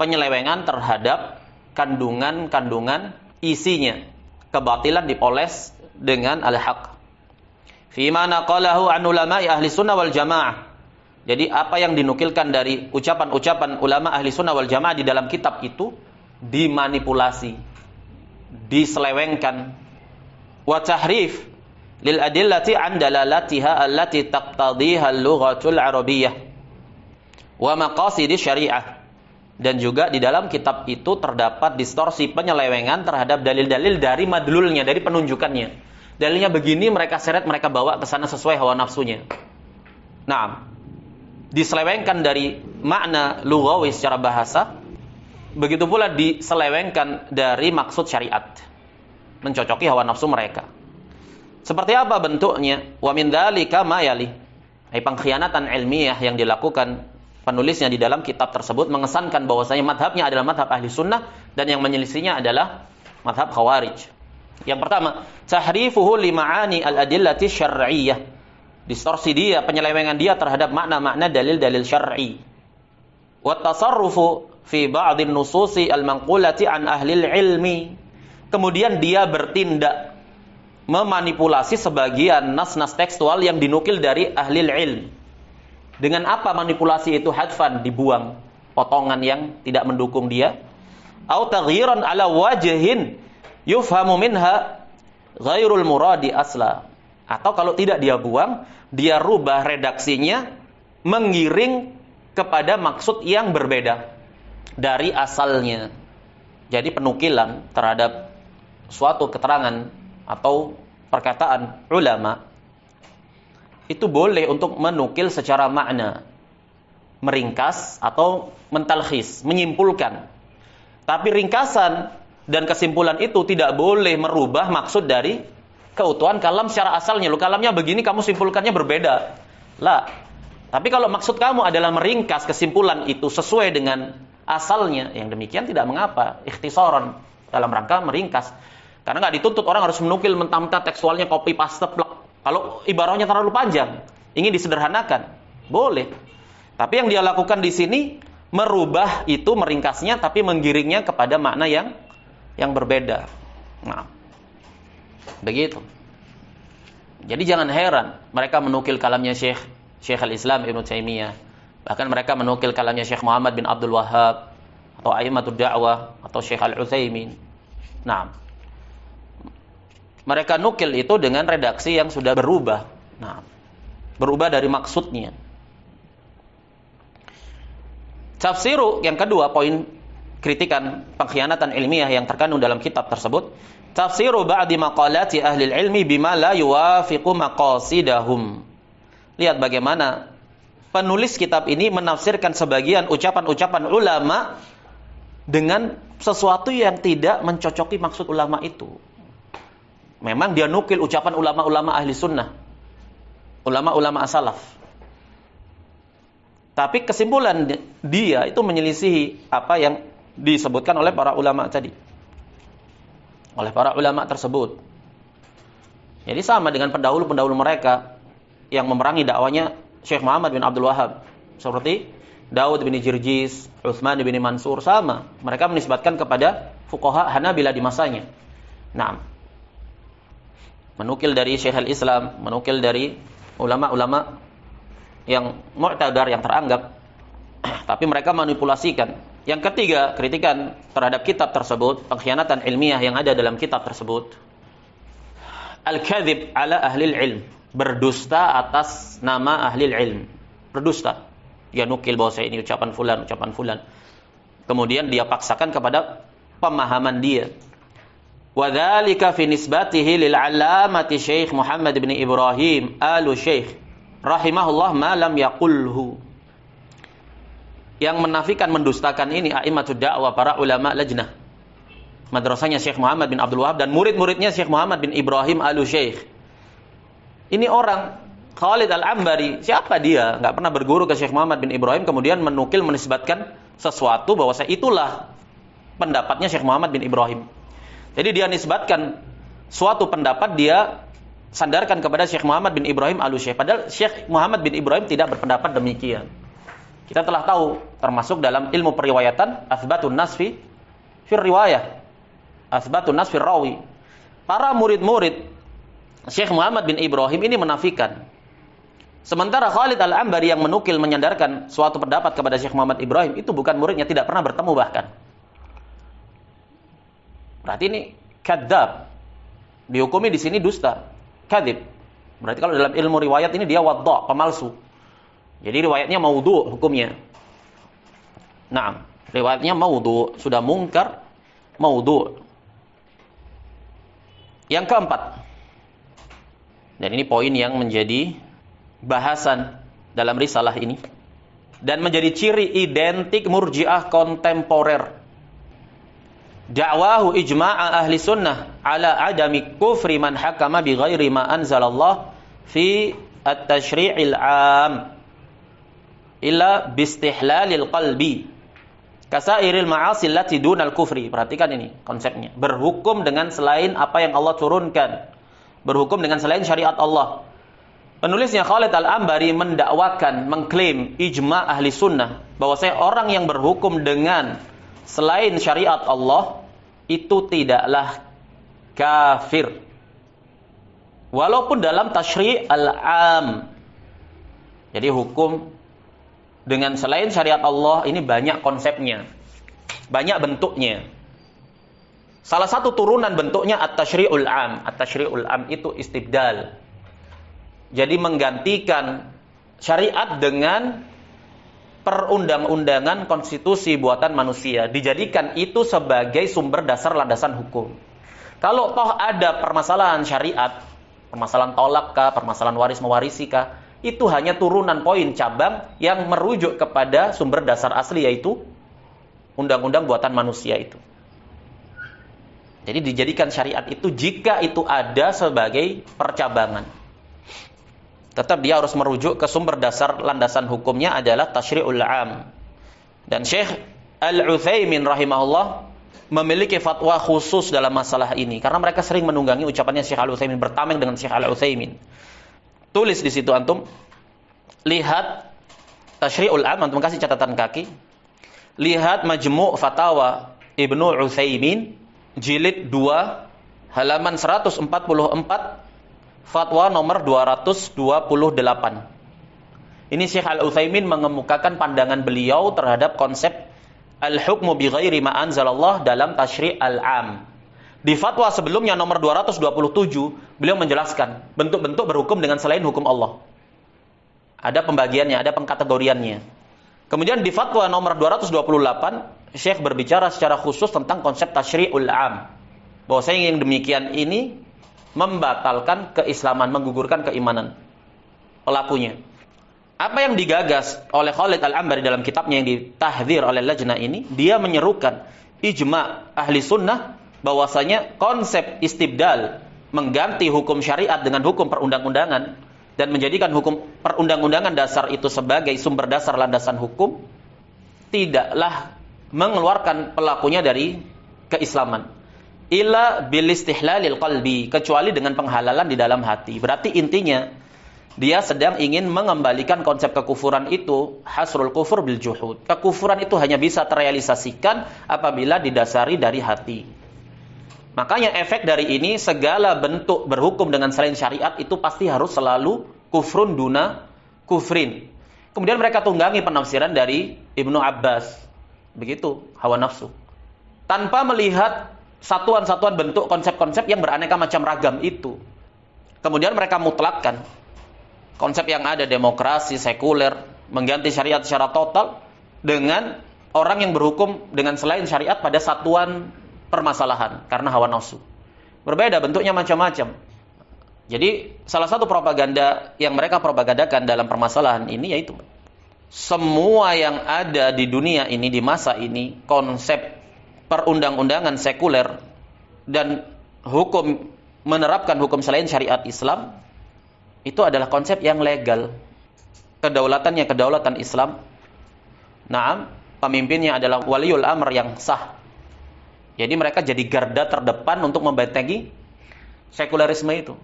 penyelewengan terhadap kandungan-kandungan isinya, kebatilan dipoles dengan al-haq. Fi ma naqalahu an ulama'i ahli sunnah wal jamaah. Jadi apa yang dinukilkan dari ucapan-ucapan ulama ahli sunnah wal jamaah di dalam kitab itu dimanipulasi, diselewengkan, wa tahrif lil adillati an dalalatiha allati taqtadiha al-lughatul arabiyyah wa maqasidi syariah. Dan juga di dalam kitab itu terdapat distorsi, penyelewengan terhadap dalil-dalil dari madlulnya, dari penunjukannya. Dalilnya begini, mereka seret, mereka bawa ke sana sesuai hawa nafsunya. Nah, diselewengkan dari makna lughawi secara bahasa, begitu pula diselewengkan dari maksud syariat, mencocoki hawa nafsu mereka. Seperti apa bentuknya? Wa min dzalika ma yali. Pengkhianatan ilmiah yang dilakukan penulisnya di dalam kitab tersebut mengesankan bahwasanya madhabnya adalah madhab ahli sunnah dan yang menyelisihinya adalah madhab khawarij. Yang pertama, tahrifuhu li ma'ani al-adillati syar'iyyah. Distorsi dia, penyelewengan dia terhadap makna-makna dalil-dalil syar'i. Wa tasarrufu fi ba'dhin nususi al-manqulati an ahli ilmi. Kemudian dia bertindak memanipulasi sebagian nas-nas tekstual yang dinukil dari ahli ilm. Dengan apa manipulasi itu? Hadfan, dibuang potongan yang tidak mendukung dia, au taghyiran ala wajhin yufhamu minha ghairul muradi asla. Atau kalau tidak dia buang, dia rubah redaksinya menggiring kepada maksud yang berbeda dari asalnya. Jadi penukilan terhadap suatu keterangan atau perkataan ulama itu boleh untuk menukil secara makna, meringkas atau mentalkhis, menyimpulkan. Tapi ringkasan dan kesimpulan itu tidak boleh merubah maksud dari keutuhan kalam secara asalnya. Lu kalamnya begini, kamu simpulkannya berbeda. Lah. Tapi kalau maksud kamu adalah meringkas kesimpulan itu sesuai dengan asalnya, yang demikian tidak mengapa. Ikhtisaran, dalam rangka meringkas. Karena nggak dituntut orang harus menukil mentah-mentah tekstualnya copy paste plek. Kalau ibaratnya terlalu panjang, ingin disederhanakan, boleh. Tapi yang dia lakukan di sini merubah itu, meringkasnya, tapi menggiringnya kepada makna yang berbeda. Nah, begitu. Jadi jangan heran mereka menukil kalamnya Syekh al-Islam Ibnu Taimiyah. Bahkan mereka menukil kalamnya Syekh Muhammad bin Abdul Wahhab atau A'immatud Da'wah atau Syekh Al-Utsaimin. Nah, mereka nukil itu dengan redaksi yang sudah berubah. Nah, berubah dari maksudnya. Tafsiru yang kedua, poin kritikan pengkhianatan ilmiah yang terkandung dalam kitab tersebut. Tafsiru ba'di maqalati ahli ilmi bima la yuwafiqu maqasidahum. Lihat bagaimana penulis kitab ini menafsirkan sebagian ucapan-ucapan ulama dengan sesuatu yang tidak mencocoki maksud ulama itu. Memang dia nukil ucapan ulama-ulama ahli sunnah, ulama-ulama as-salaf. Tapi kesimpulan dia itu menyelisihi apa yang disebutkan oleh para ulama tadi, oleh para ulama tersebut. Jadi sama dengan pendahulu-pendahulu mereka yang memerangi dakwanya Syekh Muhammad bin Abdul Wahhab. Seperti Daud bin Jirjis, Utsman bin Mansur, sama. Mereka menisbatkan kepada fuqaha Hanabilah di masanya. Nah, menukil dari Syekh al-Islam, menukil dari ulama-ulama yang mu'tabar, yang teranggap, tapi mereka manipulasikan. Yang ketiga, kritikan terhadap kitab tersebut, pengkhianatan ilmiah yang ada dalam kitab tersebut. Al-kadhib ala ahlil ilm, berdusta atas nama ahlil ilm. Berdusta. Dia nukil bahwa ini ucapan fulan. Kemudian dia paksakan kepada pemahaman dia. Wa dzalika fi nisbatihi lil 'allamati Syekh Muhammad bin Ibrahim Al-Syekh rahimahullah ma lam yaqulhu. Yang menafikan, mendustakan ini a'immatud dakwah, para ulama lajnah madrasahnya Syekh Muhammad bin Abdul Wahhab dan murid-muridnya Syekh Muhammad bin Ibrahim Al-Syekh. Ini orang Khalid Al-Ambari, siapa dia? Enggak pernah berguru ke Syekh Muhammad bin Ibrahim, kemudian menukil, menisbatkan sesuatu bahwa itulah pendapatnya Syekh Muhammad bin Ibrahim. Jadi dia nisbatkan suatu pendapat, dia sandarkan kepada Syekh Muhammad bin Ibrahim Al-Syekh. Padahal Syekh Muhammad bin Ibrahim tidak berpendapat demikian. Kita telah tahu, termasuk dalam ilmu periwayatan, athbatun nas fi riwayah, athbatun nas fi rawi. Para murid-murid Syekh Muhammad bin Ibrahim ini menafikan. Sementara Khalid Al-Ambari yang menukil, menyandarkan suatu pendapat kepada Syekh Muhammad Ibrahim, itu bukan muridnya, tidak pernah bertemu bahkan. Berarti ini kadzab. Dihukumi di sini dusta, kadzib. Berarti kalau dalam ilmu riwayat ini dia wadda', pemalsu. Jadi riwayatnya maudhu' hukumnya. Naam, riwayatnya maudhu', sudah mungkar, maudhu'. Yang keempat, dan ini poin yang menjadi bahasan dalam risalah ini dan menjadi ciri identik Murji'ah kontemporer. Da'wahu ijma'a ahli sunnah ala adami kufri man hakama bi ghairi ma anzalallah fi at-tashri'il 'am illa bistihlalil qalbi kasairil ma'asi allati dunal kufri. Perhatikan ini konsepnya. Berhukum dengan selain apa yang Allah turunkan. Berhukum dengan selain syariat Allah. Penulisnya Khalid Al-Ambari mendakwakan, mengklaim ijma' ahli sunnah bahwasanya orang yang berhukum dengan selain syariat Allah itu tidaklah kafir. Walaupun dalam tashri' al-'am. Jadi hukum dengan selain syariat Allah ini banyak konsepnya, banyak bentuknya. Salah satu turunan bentuknya at-tashri'ul 'am. At-tashri'ul 'am itu istibdal. Jadi menggantikan syariat dengan perundang-undangan konstitusi buatan manusia, dijadikan itu sebagai sumber dasar landasan hukum. Kalau toh ada permasalahan syariat, permasalahan tolak kah, permasalahan waris mewarisi kah, itu hanya turunan poin cabang yang merujuk kepada sumber dasar asli, yaitu undang-undang buatan manusia itu. Jadi dijadikan syariat itu jika itu ada sebagai percabangan. Tetap dia harus merujuk ke sumber dasar landasan hukumnya adalah tashri'ul 'am. Dan Syekh Al-Utsaimin rahimahullah memiliki fatwa khusus dalam masalah ini karena mereka sering menunggangi ucapannya Syekh Al-Utsaimin, bertameng dengan Syekh Al-Utsaimin. Tulis di situ antum, lihat tashri'ul 'am, antum kasih catatan kaki. Lihat Majmu' Fatawa Ibnu Utsaimin jilid 2 halaman 144, fatwa nomor 228. Ini Syekh Al-Utsaimin mengemukakan pandangan beliau terhadap konsep al-hukmu bi ghairi ma anzalallah dalam tashri' al-'am. Di fatwa sebelumnya nomor 227, beliau menjelaskan bentuk-bentuk berhukum dengan selain hukum Allah. Ada pembagiannya, ada pengkategoriannya. Kemudian di fatwa nomor 228, Syekh berbicara secara khusus tentang konsep tashri'ul 'am. Bahwasanya yang demikian ini membatalkan keislaman, menggugurkan keimanan pelakunya. Apa yang digagas oleh Khalid Al-Ambari dalam kitabnya yang ditahdzir oleh lajnah ini, dia menyerukan ijma' ahli sunnah bahwasanya konsep istibdal, mengganti hukum syariat dengan hukum perundang-undangan dan menjadikan hukum perundang-undangan dasar itu sebagai sumber dasar landasan hukum, tidaklah mengeluarkan pelakunya dari keislaman. Illa bil istihlalil qalbi, kecuali dengan penghalalan di dalam hati. Berarti intinya Dia sedang ingin mengembalikan konsep kekufuran itu, hasrul kufur bil juhud. Kekufuran itu hanya bisa terrealisasikan apabila didasari dari hati. Makanya efek dari ini, segala bentuk berhukum dengan selain syariat itu pasti harus selalu kufrun duna kufrin. Kemudian mereka tunggangi penafsiran dari Ibnu Abbas. Begitu, hawa nafsu. Tanpa melihat satuan-satuan bentuk konsep-konsep yang beraneka macam ragam itu. Kemudian mereka mutlakkan konsep yang ada, demokrasi, sekuler, mengganti syariat secara total dengan orang yang berhukum dengan selain syariat pada satuan permasalahan karena hawa nafsu. Berbeda bentuknya macam-macam. Jadi salah satu propaganda yang mereka propagandakan dalam permasalahan ini yaitu semua yang ada di dunia ini, di masa ini, konsep perundang-undangan sekuler dan hukum, menerapkan hukum selain syariat Islam, itu adalah konsep yang legal. Kedaulatannya kedaulatan Islam. Naam, pemimpinnya adalah waliul amr yang sah. Jadi mereka jadi garda terdepan untuk membentengi sekulerisme itu.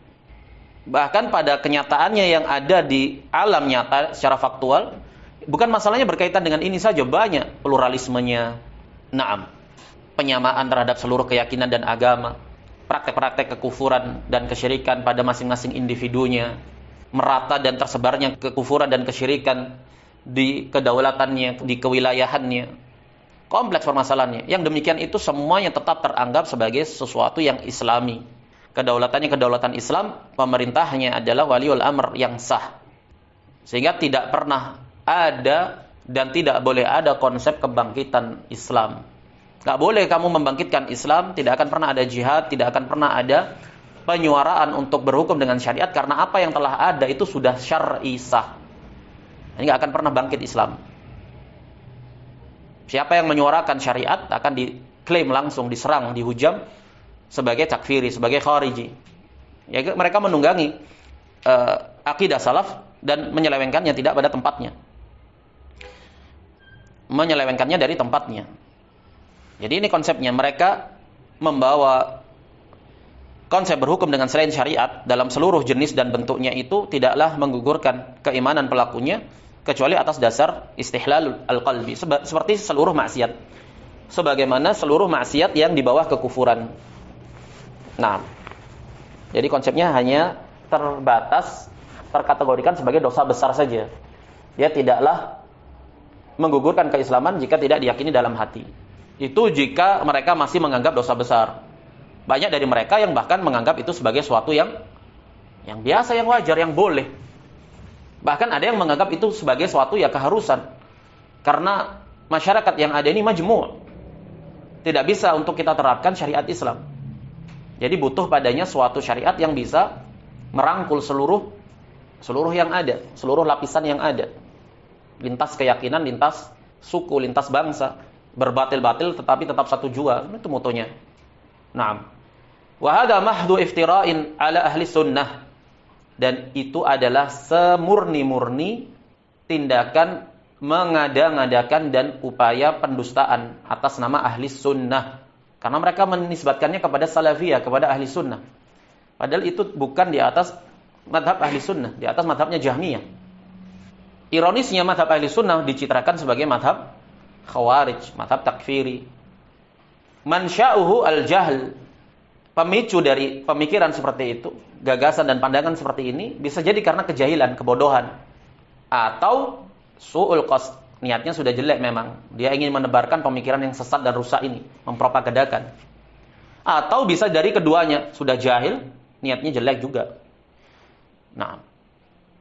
Bahkan pada kenyataannya yang ada di alam nyata secara faktual, bukan masalahnya berkaitan dengan ini saja, banyak pluralismenya. Naam, penyamaan terhadap seluruh keyakinan dan agama, praktek-praktek kekufuran dan kesyirikan pada masing-masing individunya, merata dan tersebarnya kekufuran dan kesyirikan di kedaulatannya, di kewilayahannya. Kompleks permasalahannya. Yang demikian itu semuanya tetap teranggap sebagai sesuatu yang islami. Kedaulatannya kedaulatan Islam, pemerintahnya adalah waliul amr yang sah. Sehingga tidak pernah ada dan tidak boleh ada konsep kebangkitan Islam. Gak boleh kamu membangkitkan Islam, tidak akan pernah ada jihad, tidak akan pernah ada penyuaraan untuk berhukum dengan syariat, karena apa yang telah ada itu sudah syar'i sah. Ini gak akan pernah bangkit Islam. Siapa yang menyuarakan syariat akan diklaim langsung, diserang, dihujam sebagai takfiri, sebagai khariji. Ya, mereka menunggangi akidah salaf dan menyelewengkannya tidak pada tempatnya. Menyelewengkannya dari tempatnya. Jadi ini konsepnya, mereka membawa konsep berhukum dengan selain syariat dalam seluruh jenis dan bentuknya itu tidaklah menggugurkan keimanan pelakunya kecuali atas dasar istihlal al-qalbi, seperti seluruh maksiat. Sebagaimana seluruh maksiat yang di bawah kekufuran. Nah, jadi konsepnya hanya terbatas, terkategorikan sebagai dosa besar saja. Dia tidaklah menggugurkan keislaman jika tidak diyakini dalam hati. Itu jika mereka masih menganggap dosa besar. Banyak dari mereka yang bahkan menganggap itu sebagai sesuatu yang biasa, yang wajar, yang boleh. Bahkan ada yang menganggap itu sebagai sesuatu ya keharusan. Karena masyarakat yang ada ini majmu'. Tidak bisa untuk kita terapkan syariat Islam. Jadi butuh padanya suatu syariat yang bisa merangkul seluruh yang ada, seluruh lapisan yang ada. Lintas keyakinan, lintas suku, lintas bangsa, berbatil-batil tetapi tetap satu jua. Itu motonya. Naam. Wa hadza mahdhu iftira'in ala ahli sunnah. Dan itu adalah semurni-murni tindakan mengada-ngadakan dan upaya pendustaan atas nama ahli sunnah. Karena mereka menisbatkannya kepada salafiyah, kepada ahli sunnah. Padahal itu bukan di atas madhab ahli sunnah, di atas madhabnya Jahmiyah. Ironisnya madhab ahli sunnah dicitrakan sebagai madhab khawarij, madhab takfiri. Mansya'uhu al-jahl. Pemicu dari pemikiran seperti itu, gagasan dan pandangan seperti ini bisa jadi karena kejahilan, kebodohan, atau su'ul qasd. Niatnya sudah jelek memang. Dia ingin menebarkan pemikiran yang sesat dan rusak ini, mempropagandakan. Atau bisa dari keduanya, sudah jahil, niatnya jelek juga. Nah,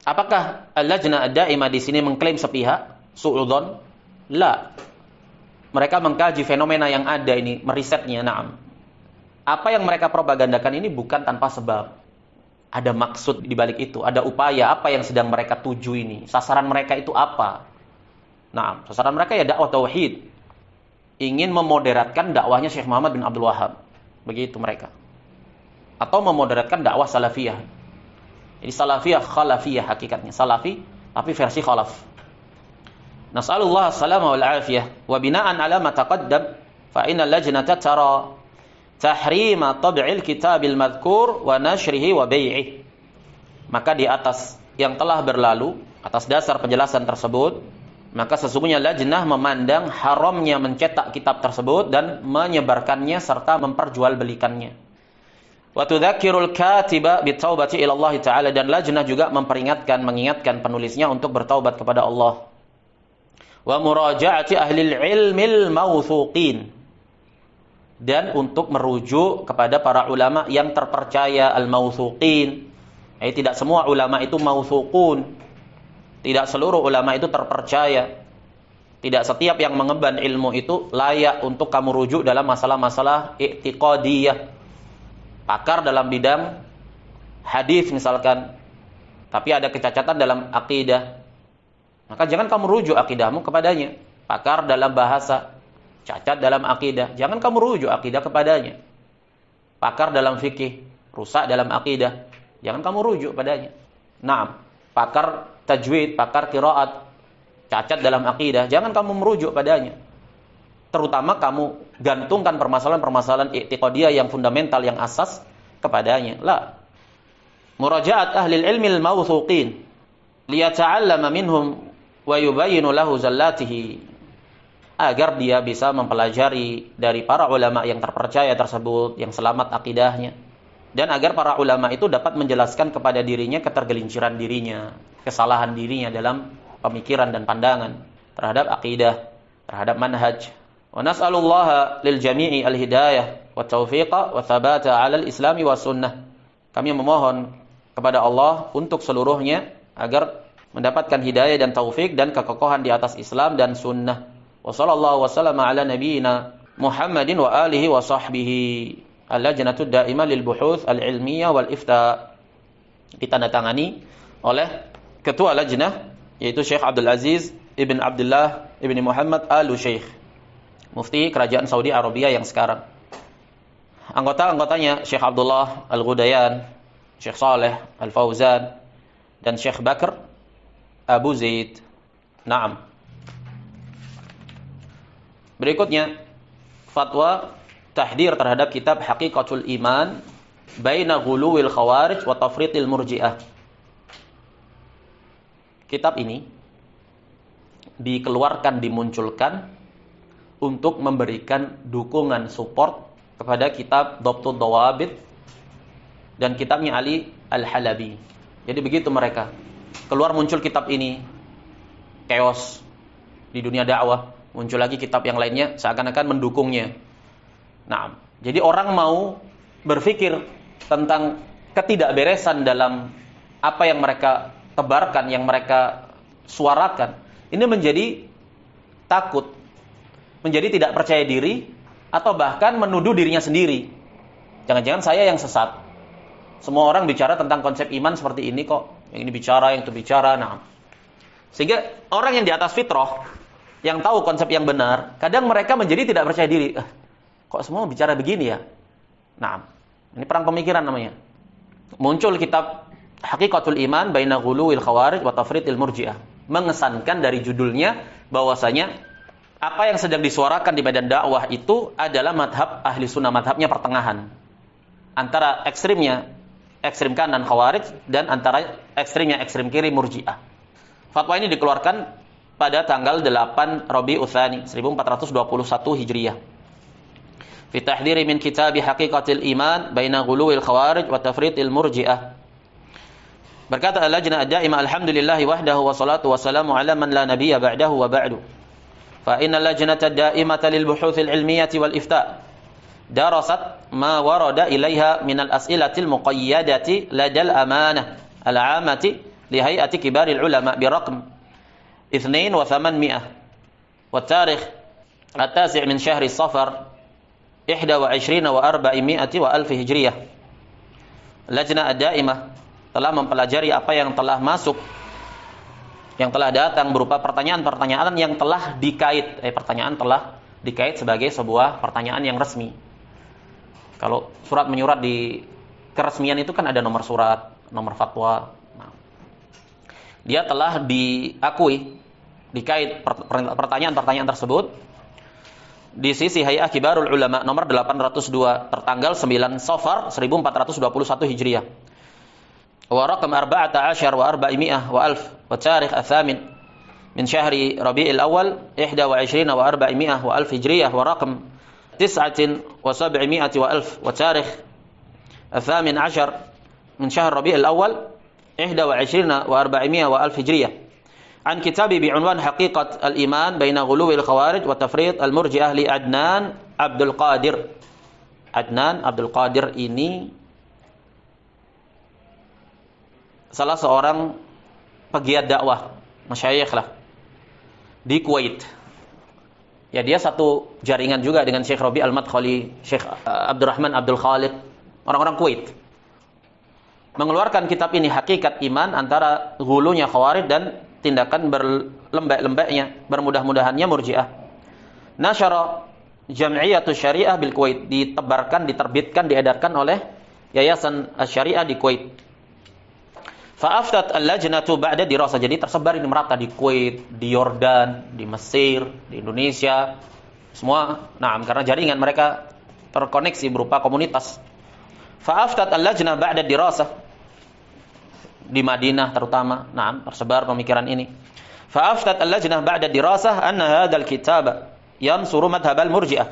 apakah al-lajnah ad-daimah di sini mengklaim sepihak, su'udzon? La. Mereka mengkaji fenomena yang ada ini, merisetnya, na'am. Apa yang mereka propagandakan ini bukan tanpa sebab. Ada maksud di balik itu, ada upaya apa yang sedang mereka tuju ini. Sasaran mereka itu apa? Nah, sasaran mereka ya dakwah tauhid. Ingin memoderatkan dakwahnya Syekh Muhammad bin Abdul Wahhab. Begitu mereka. Atau memoderatkan dakwah salafiyah. Jadi salafiyah khalafiyah hakikatnya. Salafi tapi versi khalaf. Nas'alullah as-salama wal afiyah wa bina'an 'ala ma taqaddam fa innal lajnata tara tahrima tab'il kitabil madhkur wa nashrihi wa bai'ih. Maka di atas yang telah berlalu, atas dasar penjelasan tersebut, maka sesungguhnya lajnah memandang haramnya mencetak kitab tersebut dan menyebarkannya serta memperjualbelikannya. Wa tudzakirul katiba bitaubati ila Allah taala, dan lajnah juga mengingatkan penulisnya untuk bertaubat kepada Allah. Wa muraja'ati ahli ilmil mawthuqin, dan untuk merujuk kepada para ulama yang terpercaya, al-mawthuqin. Tidak semua ulama itu mawthuqun. Tidak seluruh ulama itu terpercaya. Tidak setiap yang mengemban ilmu itu layak untuk kamu rujuk dalam masalah-masalah i'tiqadiyah. Pakar dalam bidang hadis misalkan, tapi ada kecacatan dalam akidah, maka jangan kamu rujuk akidahmu kepadanya. Pakar dalam bahasa, cacat dalam akidah, jangan kamu rujuk akidah kepadanya. Pakar dalam fikih, rusak dalam akidah, jangan kamu rujuk padanya. Naam, pakar tajwid, pakar qiraat, cacat dalam akidah, jangan kamu merujuk padanya. Terutama kamu gantungkan permasalahan-permasalahan i'tiqadiyah yang fundamental, yang asas kepadanya. La. Muraja'at ahli ilmi al-mawthuqin liyata'allama minhum wa yubayyinu lahu zallatihi, agar dia bisa mempelajari dari para ulama yang terpercaya tersebut, yang selamat akidahnya, dan agar para ulama itu dapat menjelaskan kepada dirinya ketergelinciran dirinya, kesalahan dirinya dalam pemikiran dan pandangan terhadap akidah, terhadap manhaj. Wa nas'alullaha lil jami'i al-hidayah wa taufiqa wa thabata 'ala al-islami wa sunnah. Kami memohon kepada Allah untuk seluruhnya agar mendapatkan hidayah dan taufik dan kekokohan di atas Islam dan sunnah. Wa sallallahu wasallama ala nabiyyina Muhammadin wa alihi wa sahbihi. Al-Lajnatud Daimah lil Buhuts al-Ilmiyah wal Ifta, ditandatangani oleh Ketua Lajnah, yaitu Syekh Abdul Aziz Ibn Abdullah Ibn Muhammad Al-Syekh, Mufti Kerajaan Saudi Arabia yang sekarang. Anggota-anggotanya Syekh Abdullah Al-Ghudayan, Syekh Saleh Al-Fauzan, dan Syekh Bakr Abu Zaid. Naam. Berikutnya, fatwa tahdir terhadap kitab Haqiqatul Iman baina ghuluwil khawarij wa tafritil murji'ah. Kitab ini dikeluarkan, dimunculkan untuk memberikan dukungan support kepada kitab Dhabtud Dawabit dan kitabnya Ali Al-Halabi. Jadi begitu mereka. Keluar muncul kitab ini, chaos di dunia dakwah, muncul lagi kitab yang lainnya seakan-akan mendukungnya. Nah, jadi orang mau berpikir tentang ketidakberesan dalam apa yang mereka tebarkan, yang mereka suarakan, ini menjadi takut, menjadi tidak percaya diri, atau bahkan menuduh dirinya sendiri. Jangan-jangan saya yang sesat. Semua orang bicara tentang konsep iman seperti ini kok. Yang ini bicara, yang itu bicara. Nah, sehingga orang yang di atas fitrah, yang tahu konsep yang benar, kadang mereka menjadi tidak percaya diri. Kok semua bicara begini ya? Nah, ini perang pemikiran namanya. Muncul kitab Haqiqatul Iman baina ghuluwil khawarij wa tafritil murji'ah. Mengesankan dari judulnya bahwasanya apa yang sedang disuarakan di medan dakwah itu adalah madhab ahli sunnah, madhabnya pertengahan antara ekstrim kanan khawarij dan antara ekstrim kiri murji'ah. Fatwa ini dikeluarkan pada tanggal 8 Rabiul Tsani 1421 Hijriah. Fi tahdhiri min kitab Haqiqatul Iman baina ghuluwil khawarij wa tafritil murji'ah. Berkata Al-Lajnah Ad-Daimah, alhamdulillahi wahdahu wa salatu wa salamu ala man la nabiyya ba'dahu wa ba'du. فإن اللجنة الدائمة للبحوث العلمية والإفتاء درست ما ورد إليها من الأسئلة المقيدة لدى الأمانة العامة لهيئة كبار العلماء برقم 2800 والتاريخ 9 من شهر الصفر 21 و400 وألف هجرية. Lajnah Ad-Daimah telah mempelajari apa yang telah masuk, yang telah datang berupa pertanyaan-pertanyaan yang telah dikait. Pertanyaan telah dikait sebagai sebuah pertanyaan yang resmi. Kalau surat menyurat di keresmian itu kan ada nomor surat, nomor fatwa. Nah, dia telah diakui, dikait pertanyaan-pertanyaan tersebut di sisi Hay'ah Kibarul Ulama nomor 802 tertanggal 9 Safar 1421 Hijriah. wa raqam 14 wa 400 wa alf wa tarikh الثامن من شهر ربيع الأول 21 و 400 و 1000 هجرية ورقم 79 و 1000 وتاريخ الثامن عشر من شهر ربيع الأول 21 و 400 و 1000 هجرية عن كتابي بعنوان حقيقة الإيمان بين غلو الخوارج وتفريط المرجئة لعدنان عبد القادر. Adnan Abdul Qadir ini salah seorang pegiat dakwah, masyayikh lah di Kuwait. Ya, dia satu jaringan juga dengan Syekh Rabi Al-Madkhali, Syekh Abdurrahman Abdul Khalid, orang-orang Kuwait. Mengeluarkan kitab ini Hakikat Iman antara gulunya Khawarij dan tindakan berlembek-lembeknya, bermudah-mudahannya Murji'ah. Nasyara Jam'iyatus Syariah bil Kuwait, ditebarkan, diterbitkan, diedarkan oleh Yayasan Syariah di Kuwait. Fa'aftat al-lajnatu ba'da dirasa, jadi tersebar ini merata di Kuwait, di Yordan, di Mesir, di Indonesia, semua. Nah, karena jaringan mereka terkoneksi berupa komunitas. Fa'aftat al-lajnah ba'da dirasa, di Madinah terutama. Nah, tersebar pemikiran ini. Fa'aftat al-lajnah ba'da dirasa anna hadzal kitab yansuru madhhab al-murji'ah.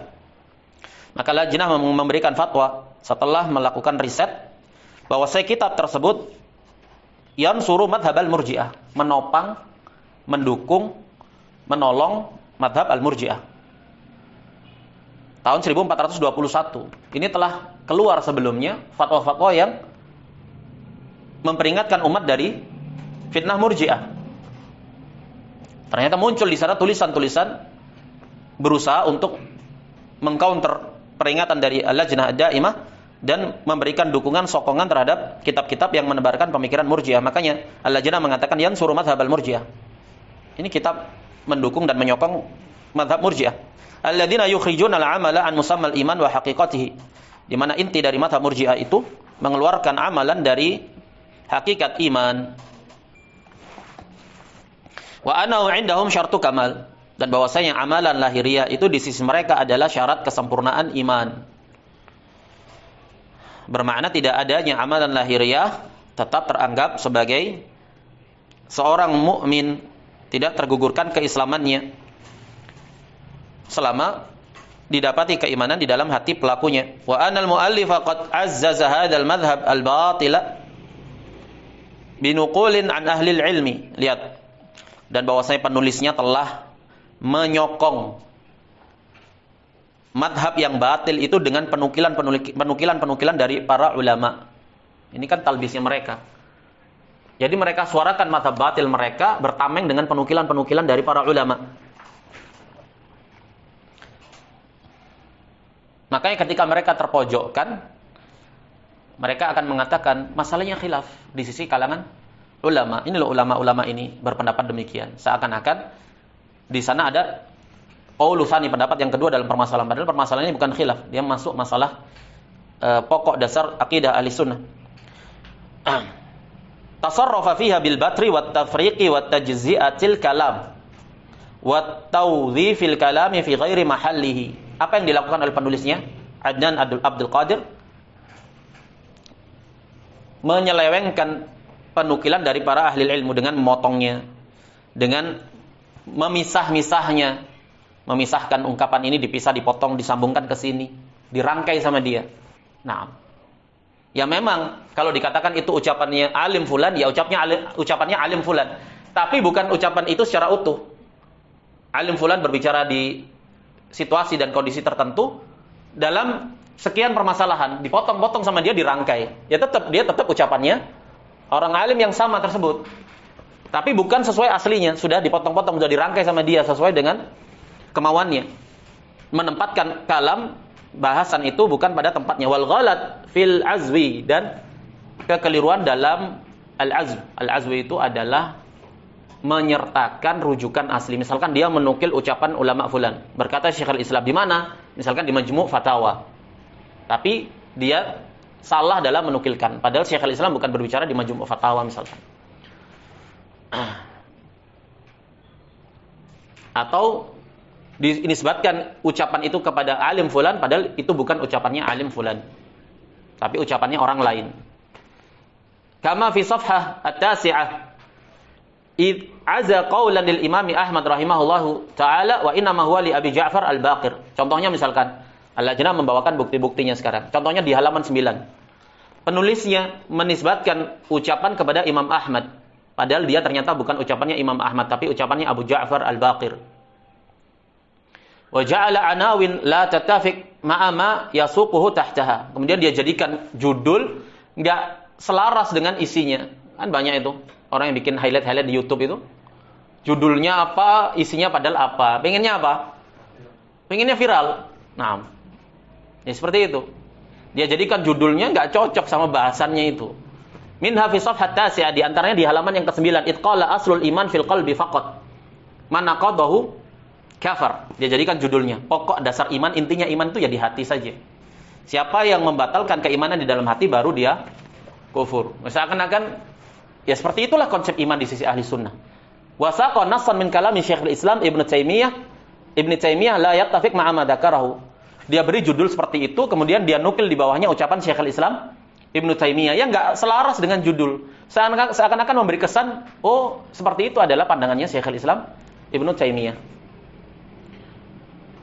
Maka lajnah memberikan fatwa setelah melakukan riset bahwa kitab tersebut yansuru madhhab al-murji'ah, menopang, mendukung, menolong madhab al-murji'ah. Tahun 1421. Ini telah keluar sebelumnya fatwa-fatwa yang memperingatkan umat dari fitnah murji'ah. Ternyata muncul di sana tulisan-tulisan berusaha untuk mengcounter peringatan dari Al-Lajnah Ad-Daimah dan memberikan dukungan, sokongan terhadap kitab-kitab yang menebarkan pemikiran Murji'ah. Makanya Al-Lajnah mengatakan yansuru madhhab al-Murji'ah. Ini kitab mendukung dan menyokong madhab Murji'ah. Alladzina yukhrijuna al-amala an musammal iman wa haqiqatihi. Di mana inti dari madhab Murji'ah itu mengeluarkan amalan dari hakikat iman. Wa anahu indahum syartu kamal. Dan bahwasanya amalan lahiriah itu di sisi mereka adalah syarat kesempurnaan iman. Bermakna tidak adanya amalan lahiriah tetap teranggap sebagai seorang mukmin, tidak tergugurkan keislamannya selama didapati keimanan di dalam hati pelakunya. Wa anal mu'allifa qad azzaza hadzal madhhab al-batila binuqulin an ahli ilmi. Lihat. Dan bahwasanya penulisnya telah menyokong madhab yang batil itu dengan penukilan dari para ulama. Ini kan talbisnya mereka. Jadi mereka suarakan madhab batil mereka bertameng dengan penukilan-penukilan dari para ulama. Makanya ketika mereka terpojokkan, mereka akan mengatakan masalahnya khilaf di sisi kalangan ulama. Ini loh ulama-ulama ini berpendapat demikian. Seakan-akan di sana ada qaulu tsani, pendapat yang kedua dalam permasalahan. Padahal permasalahan ini bukan khilaf, dia masuk masalah pokok dasar akidah Ahlussunnah. Tasarrafa fiha bil batri wat tafriqi wat tajzi'atil kalam wat tawdhifil kalami fi ghairi mahallihi. Apa yang dilakukan oleh penulisnya Adnan Abdul Qadir? Menyelewengkan penukilan dari para ahli ilmu dengan memotongnya, dengan memisah-misahnya, memisahkan ungkapan ini, dipisah, dipotong, disambungkan ke sini, dirangkai sama dia. Nah, ya memang kalau dikatakan itu ucapannya alim fulan, ya ucapannya alim fulan. Tapi bukan ucapan itu secara utuh. Alim fulan berbicara di situasi dan kondisi tertentu dalam sekian permasalahan, dipotong-potong sama dia, dirangkai. Ya dia tetap ucapannya orang alim yang sama tersebut. Tapi bukan sesuai aslinya, sudah dipotong-potong, sudah dirangkai sama dia sesuai dengan kemauannya. Menempatkan kalam bahasan itu bukan pada tempatnya. Wal ghalat fil azwi, dan kekeliruan dalam al-azw. Al-azwi itu adalah menyertakan rujukan asli. Misalkan dia menukil ucapan ulama fulan. Berkata Syekhul Islam di mana? Misalkan di Majmu' Fatawa. Tapi dia salah dalam menukilkan. Padahal Syekhul Islam bukan berbicara di Majmu' Fatawa misalkan. Atau dinisbatkan ucapan itu kepada alim fulan, padahal itu bukan ucapannya alim fulan, tapi ucapannya orang lain. Kama fi safhah at-tasi'ah id aza qawlan lil Imam Ahmad rahimahullahu taala wa inna ma huwa li Abi Ja'far al-Baqir. Contohnya misalkan Al-Lajnah membawakan bukti-buktinya sekarang. Contohnya di halaman 9. Penulisnya menisbatkan ucapan kepada Imam Ahmad, padahal dia ternyata bukan ucapannya Imam Ahmad tapi ucapannya Abu Ja'far al-Baqir. Wa ja'ala anawin la tattafiq ma'a ma yasuquhu tahtaha. Kemudian dia jadikan judul enggak selaras dengan isinya. Kan banyak itu orang yang bikin highlight di YouTube itu. Judulnya apa, isinya padahal apa. Pengennya apa? Pengennya viral. Nah, ya seperti itu. Dia jadikan judulnya enggak cocok sama bahasannya itu. Minha fi safhat tasi'ah, di antaranya di halaman yang ke-9, itqala aslul iman fil qalbi faqat. Man naqadahu kafar. Dia jadikan judulnya pokok dasar iman, intinya iman itu ya di hati saja. Siapa yang membatalkan keimanan di dalam hati baru dia kufur. Seakan-akan ya seperti itulah konsep iman di sisi ahli sunnah. Wasaqa nassan min kalami Syekhul Islam Ibnu Taimiyah la yattafiq ma'a ma dzakarahu. Dia beri judul seperti itu, kemudian dia nukil di bawahnya ucapan Syekhul Islam Ibnu Taimiyah yang enggak selaras dengan judul. Seakan-akan memberi kesan, oh seperti itu adalah pandangannya Syekhul Islam Ibnu Taimiyah.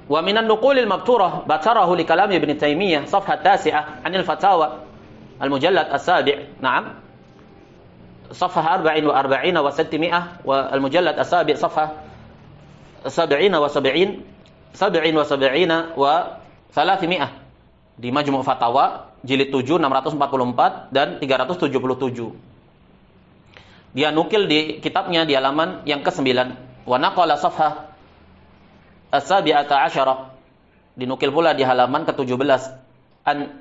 Wa minan nuqulil mabturah batarahu li kalam Ibnu Taimiyah safhat tasi'ah 'anil fatawa al-mujallad as-sabi'. Na'am. Safhah 44 wa 600 wa al-mujallad as-sabi' safhah 70 wa 70 wa 300 di Majmu' Fatawa jilid 7 644 dan 377. Dia nukil di kitabnya di halaman yang ke-9. Wa naqala safhah as-sabi'ata asyara, dinukil pula di halaman ke-17 an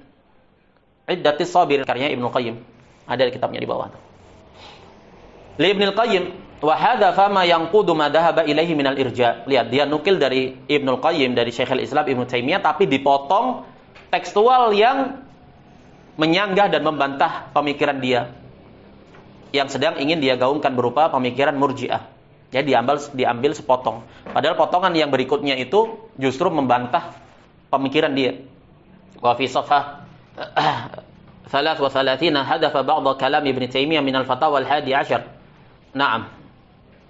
iddatis sabir karya Ibnu Qayyim. Ada di kitabnya di bawah. Li Ibnu Qayyim wa hadza fama yanqudu ma dhahaba ilaihi minal irja. Lihat, dia nukil dari Ibnu Qayyim, dari Syekhul Islam Ibnu Taimiyah, tapi dipotong tekstual yang menyanggah dan membantah pemikiran dia yang sedang ingin dia gaungkan berupa pemikiran Murji'ah. Jadi diambil sepotong. Padahal potongan yang berikutnya itu justru membantah pemikiran dia. Wa fi safhah 33 hadafa ba'd kalam Ibnu Taimiyah min al-fatawa al-11. Naam.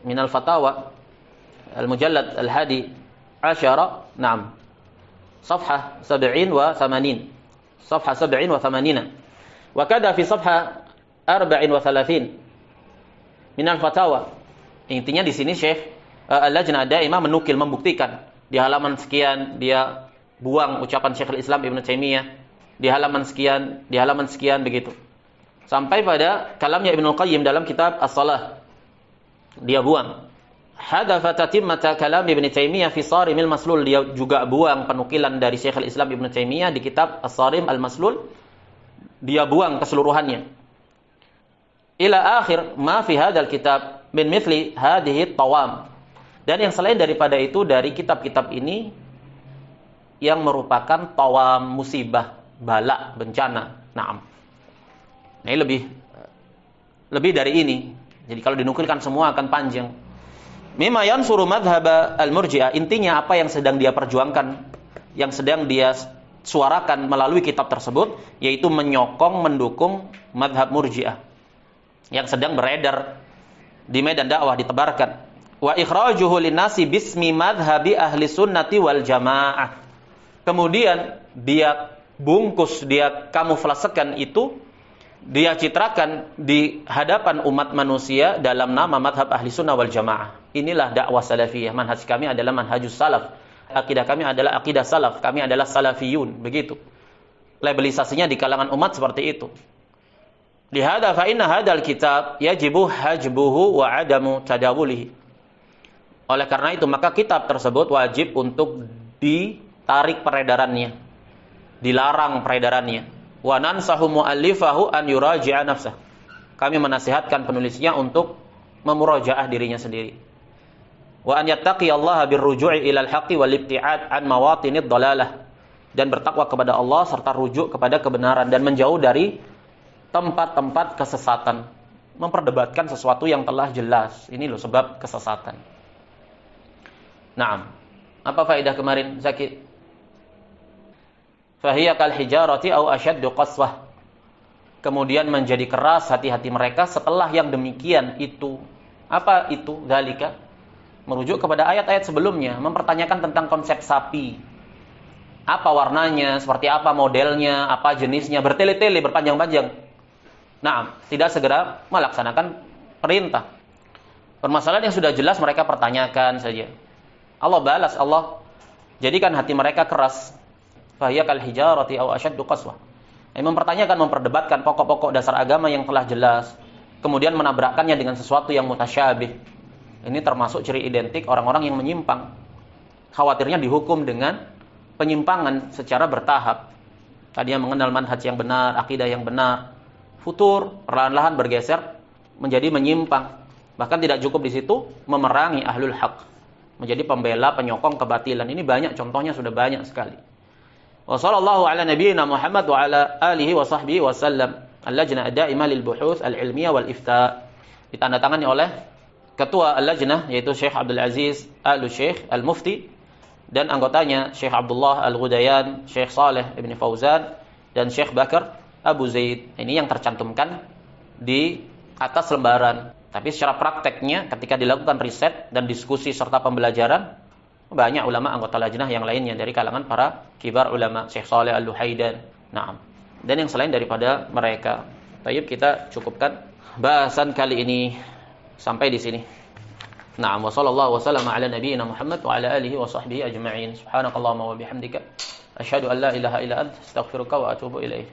Min al-fatawa al-mujallad al-11. Naam. Safhah 70 wa 80. Safhah 70 wa 80. Wa kada fi safhah 34 min al-fatawa. Intinya di sini Syekh Al-Lajnah Daimah menukil, membuktikan di halaman sekian dia buang ucapan Syekhul Islam Ibnu Taimiyah, di halaman sekian begitu. Sampai pada kalamnya Ibnu Qayyim dalam kitab As-Shalah. Dia buang. Hadafa tatimmata kalam Ibnu Taimiyah fi Sarimil Maslul. Dia juga buang penukilan dari Syekhul Islam Ibnu Taimiyah di kitab As-Sarim Al-Maslul. Dia buang keseluruhannya. Ila akhir ma fi hadzal kitab min mithli hadhihi tawam. Dan yang selain daripada itu dari kitab-kitab ini yang merupakan tawam, musibah, bala, bencana. Naam. Nah, ini lebih dari ini. Jadi kalau dinukilkan semua akan panjang. Mimma yansuru madhhab al-Murji'ah, intinya apa yang sedang dia perjuangkan, yang sedang dia suarakan melalui kitab tersebut, yaitu menyokong, mendukung madhab Murji'ah yang sedang beredar di medan dakwah, ditebarkan. Wa ikhrajuhu linnasi bismi madhhabi ahli sunnati wal jamaah. Kemudian dia bungkus, dia kamuflasekan itu, dia citrakan di hadapan umat manusia dalam nama madhab ahli sunnah wal jamaah. Inilah dakwah salafiyah. Manhaj kami adalah manhajus salaf. Akidah kami adalah akidah salaf. Kami adalah salafiyun. Begitu. Labelisasinya di kalangan umat seperti itu. Lihada fa inna hadal kitab yajibu hajbuhu wa adamu tadawulihi. Oleh karena itu maka kitab tersebut wajib untuk ditarik peredarannya. Dilarang peredarannya. Wa nansahu mu'allifahu an yuraji'a nafsah. Kami menasihatkan penulisnya untuk memurajaah dirinya sendiri. Wa an yattaqiyallaha birruju'i ilal haqqi wal ibti'ad an mawatinid dhalalah. Dan bertakwa kepada Allah serta rujuk kepada kebenaran dan menjauh dari tempat-tempat kesesatan. Memperdebatkan sesuatu yang telah jelas. Ini loh sebab kesesatan. Naam. Apa faedah kemarin Zaki? Fahiya kal hijarati au asyaddu qaswah. kemudian menjadi keras hati-hati mereka setelah yang demikian itu. Apa itu? Dzalika merujuk kepada ayat-ayat sebelumnya, mempertanyakan tentang konsep sapi. Apa warnanya, seperti apa modelnya, apa jenisnya, bertele-tele, berpanjang-panjang. Nah, tidak segera melaksanakan perintah. Permasalahan yang sudah jelas mereka pertanyakan saja. Allah balas, Allah jadikan hati mereka keras. Fahiya kal hijarati aw ashaddu qaswah. Mempertanyakan, memperdebatkan pokok-pokok dasar agama yang telah jelas, kemudian menabrakkannya dengan sesuatu yang mutasyabih. Ini termasuk ciri identik orang-orang yang menyimpang. Khawatirnya dihukum dengan penyimpangan secara bertahap. Tadi yang mengenal manhaj yang benar, akidah yang benar, futur, perlahan-lahan bergeser menjadi menyimpang. Bahkan tidak cukup di situ, memerangi ahlul haq, menjadi pembela, penyokong kebatilan. Ini banyak contohnya, sudah banyak sekali. Wa sallallahu ala nabiyyina Muhammad wa ala alihi wa sahbihi wa sallam. Al-Lajnah Ad-Daimah lil Buhuts Al-Ilmiyah wal Ifta. Ditandatangani oleh Ketua Al-Lajnah, yaitu Syekh Abdul Aziz Al-Syekh Al-Mufti, dan anggotanya Syekh Abdullah Al-Ghudayan, Syekh Saleh Ibn Fauzan, dan Syekh Bakar Abu Zaid. Ini yang tercantumkan di atas lembaran. Tapi secara prakteknya ketika dilakukan riset dan diskusi serta pembelajaran, banyak ulama anggota lajnah yang lainnya dari kalangan para kibar ulama, Syekh Saleh Al-Luhaidan. Naam. Dan yang selain daripada mereka. Baik, kita cukupkan bahasan kali ini sampai di sini. Na'am, wa sallallahu wa sallama ala nabiyyina Muhammad wa ala alihi wa sahbihi ajma'in. Subhanakallahumma wa bihamdika asyhadu an la ilaha illa anta astaghfiruka wa atubu ilaik.